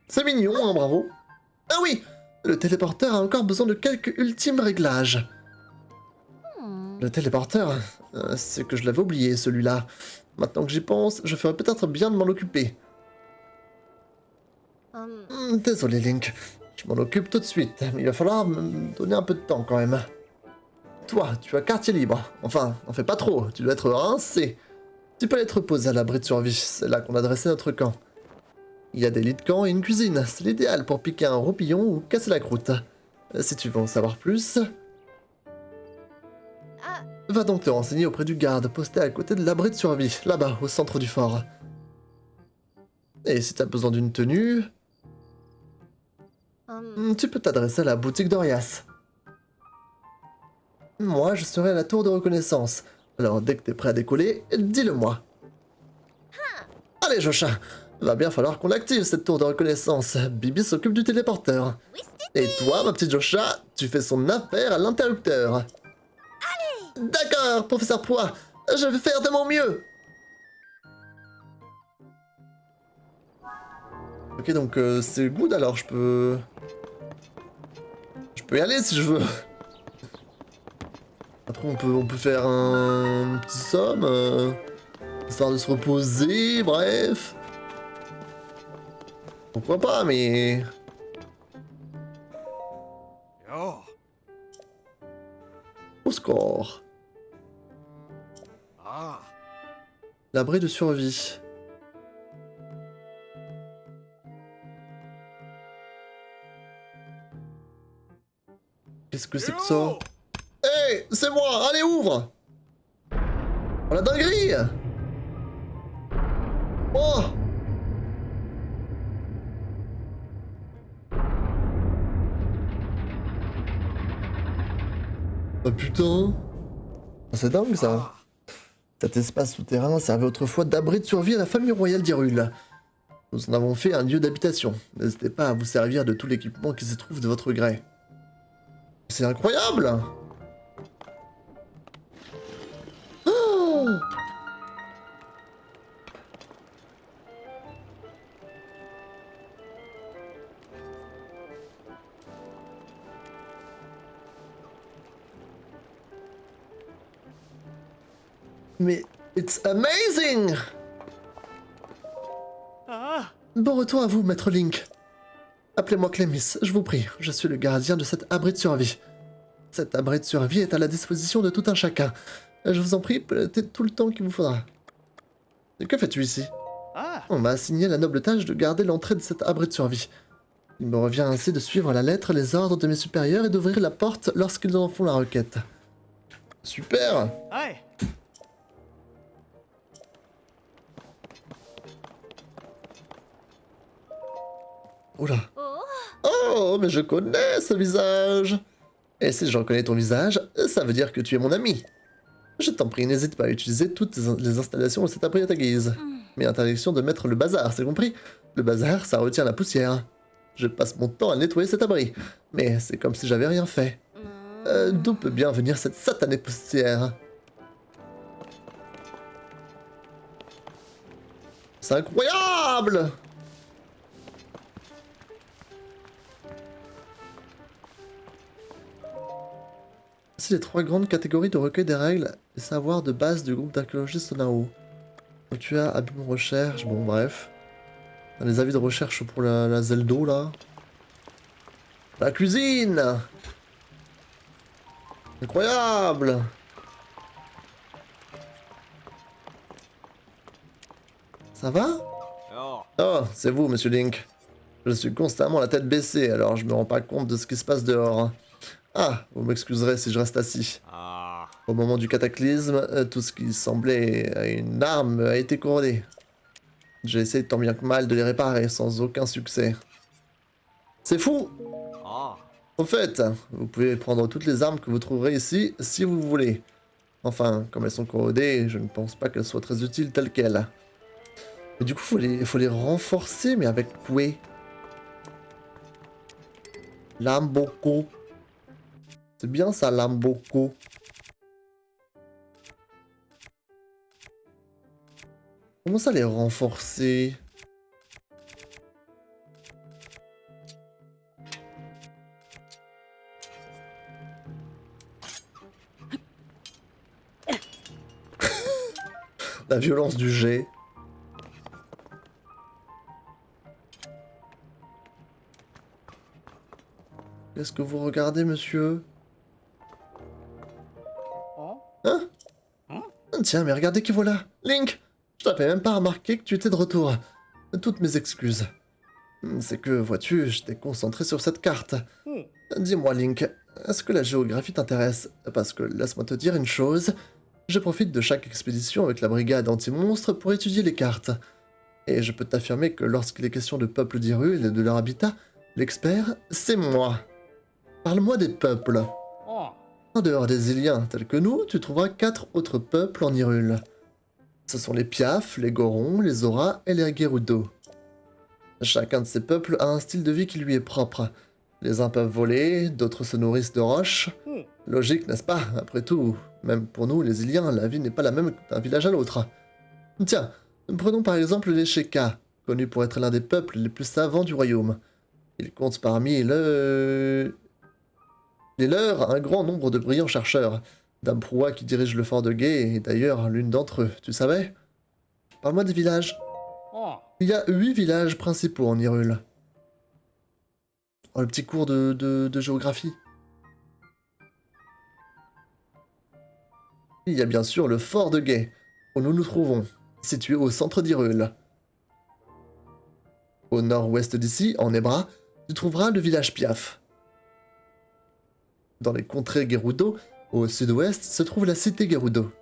C'est mignon, hein, bravo. Ah oui, le téléporteur a encore besoin de quelques ultimes réglages. Le téléporteur, c'est que je l'avais oublié, celui-là. Maintenant que j'y pense, je ferais peut-être bien de m'en occuper. Désolé, Link. Je m'en occupe tout de suite, mais il va falloir me donner un peu de temps quand même. Toi, tu as quartier libre. Enfin, n'en fais pas trop, tu dois être rincé. Tu peux aller te reposer à l'abri de survie, c'est là qu'on a dressé notre camp. Il y a des lits de camp et une cuisine, c'est l'idéal pour piquer un roupillon ou casser la croûte. Si tu veux en savoir plus... Va donc te renseigner auprès du garde, posté à côté de l'abri de survie, là-bas, au centre du fort. Et si t'as besoin d'une tenue, tu peux t'adresser à la boutique d'Orias. Moi, je serai à la tour de reconnaissance. Alors, dès que t'es prêt à décoller, dis-le-moi. Allez, Jocha, va bien falloir qu'on active cette tour de reconnaissance. Bibi s'occupe du téléporteur. Et toi, ma petite Jocha, tu fais son affaire à l'interrupteur. D'accord, professeur Poix, je vais faire de mon mieux. Ok, donc c'est good, alors je peux... Je peux y aller si je veux. Après, on peut faire un petit somme, histoire de se reposer, bref. Pourquoi pas, mais... Oh. Au score. Ah. L'abri de survie. Qu'est-ce que c'est que ça? Hey, c'est moi, allez ouvre! Oh la dinguerie! Oh! Oh putain! C'est dingue ça! Cet espace souterrain servait autrefois d'abri de survie à la famille royale d'Hyrule. Nous en avons fait un lieu d'habitation. N'hésitez pas à vous servir de tout l'équipement qui se trouve de votre gré. C'est incroyable! Oh! Mais it's amazing! Ah. Bon retour à vous, maître Link. Appelez-moi Clémis, je vous prie. Je suis le gardien de cet abri de survie. Cet abri de survie est à la disposition de tout un chacun. Je vous en prie, prenez tout le temps qu'il vous faudra. Et que fais-tu ici? Ah. On m'a assigné la noble tâche de garder l'entrée de cet abri de survie. Il me revient ainsi de suivre à la lettre les ordres de mes supérieurs et d'ouvrir la porte lorsqu'ils en font la requête. Super! Hey. Oula. Oh, mais je connais ce visage! Et si je reconnais ton visage, ça veut dire que tu es mon ami. Je t'en prie, n'hésite pas à utiliser toutes les installations de cet abri à ta guise. Mais interdiction de mettre le bazar, c'est compris? Le bazar, ça retient la poussière. Je passe mon temps à nettoyer cet abri, mais c'est comme si j'avais rien fait. D'où peut bien venir cette satanée poussière? C'est incroyable! Voici les 3 grandes catégories de recueil des règles et savoirs de base du groupe d'archéologistes Nao. Donc tu as abus de recherche, bon bref. T'as les avis de recherche pour la Zeldo là. La cuisine! Incroyable! Ça va? Oh. Oh, c'est vous, monsieur Link. Je suis constamment la tête baissée, alors je me rends pas compte de ce qui se passe dehors. Ah, vous m'excuserez si je reste assis. Ah. Au moment du cataclysme, tout ce qui semblait une arme a été corrodé. J'ai essayé tant bien que mal de les réparer, sans aucun succès. C'est fou! Ah. Au fait, vous pouvez prendre toutes les armes que vous trouverez ici, si vous voulez. Enfin, comme elles sont corrodées, je ne pense pas qu'elles soient très utiles telles quelles. Mais du coup, faut les renforcer, mais avec quoi? Lamboko. C'est bien ça, Lamboko. Comment ça les renforcer? La violence du jet. Qu'est-ce que vous regardez, monsieur? Oh. Hein? Tiens, mais regardez qui voilà! Link! Je t'avais même pas remarqué que tu étais de retour. Toutes mes excuses. C'est que, vois-tu, j'étais concentré sur cette carte. Dis-moi, Link, est-ce que la géographie t'intéresse? Parce que, laisse-moi te dire une chose, je profite de chaque expédition avec la brigade anti-monstres pour étudier les cartes. Et je peux t'affirmer que lorsqu'il est question de peuples d'Hyrule et de leur habitat, l'expert, c'est moi. Parle-moi des peuples. Oh. En dehors des Iliens tels que nous, tu trouveras 4 autres peuples en Hyrule. Ce sont les Piaf, les Gorons, les Zora et les Gerudo. Chacun de ces peuples a un style de vie qui lui est propre. Les uns peuvent voler, d'autres se nourrissent de roches. Logique, n'est-ce pas? Après tout, même pour nous, les Iliens, la vie n'est pas la même d'un village à l'autre. Tiens, prenons par exemple les Sheka, connus pour être l'un des peuples les plus savants du royaume. Ils comptent parmi les leurs un grand nombre de brillants chercheurs. Dame Proua qui dirige le fort de Gué est d'ailleurs l'une d'entre eux, tu savais? Parle-moi des villages. Oh. Il y a 8 villages principaux en Hyrule. Oh, le petit cours de géographie. Il y a bien sûr le fort de Gué, où nous nous trouvons, situé au centre d'Hyrule. Au nord-ouest d'ici, en Ebra, tu trouveras le village Piaf. Dans les contrées Gerudo, au sud-ouest, se trouve la cité Gerudo.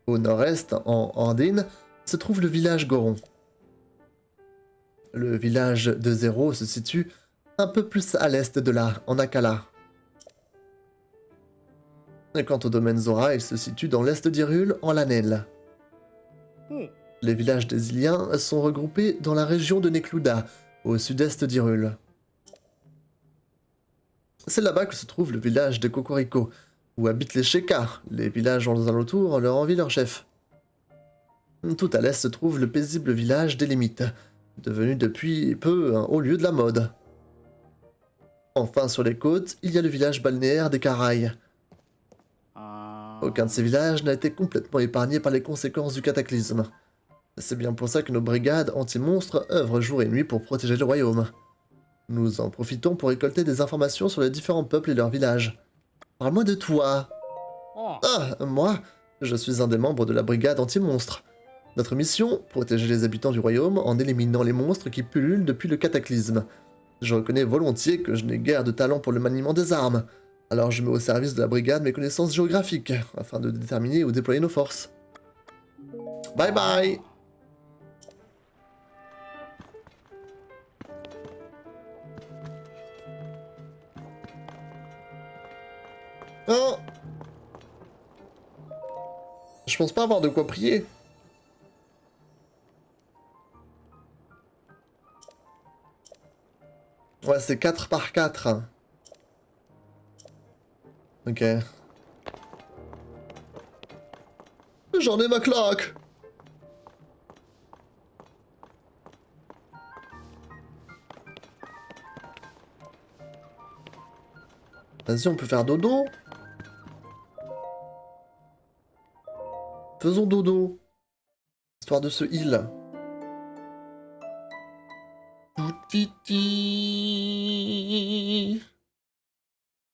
Au nord-est, en Andine, se trouve le village Goron. Le village de Zéro se situe un peu plus à l'est de là, en Akala. Et quant au domaine Zora, il se situe dans l'est d'Hyrule, en Lanel. Les villages des Iliens sont regroupés dans la région de Nekluda, au sud-est d'Hyrule. C'est là-bas que se trouve le village de Kokoriko, où habitent les Sheka, les villages aux alentours leur envient leur chef. Tout à l'est se trouve le paisible village des Limites, devenu depuis peu un haut lieu de la mode. Enfin, sur les côtes, il y a le village balnéaire des Karaï. Aucun de ces villages n'a été complètement épargné par les conséquences du cataclysme. C'est bien pour ça que nos brigades anti-monstres œuvrent jour et nuit pour protéger le royaume. Nous en profitons pour récolter des informations sur les différents peuples et leurs villages. Parle-moi de toi. Ah, moi, je suis un des membres de la brigade anti-monstres. Notre mission, protéger les habitants du royaume en éliminant les monstres qui pullulent depuis le cataclysme. Je reconnais volontiers que je n'ai guère de talent pour le maniement des armes, alors je mets au service de la brigade mes connaissances géographiques, afin de déterminer où déployer nos forces. Bye bye! Oh! Je pense pas avoir de quoi prier. Ouais, c'est 4 par 4. Ok. J'en ai ma claque! Vas-y, on peut faire dodo. Faisons dodo. Histoire de se heal. Toutiti.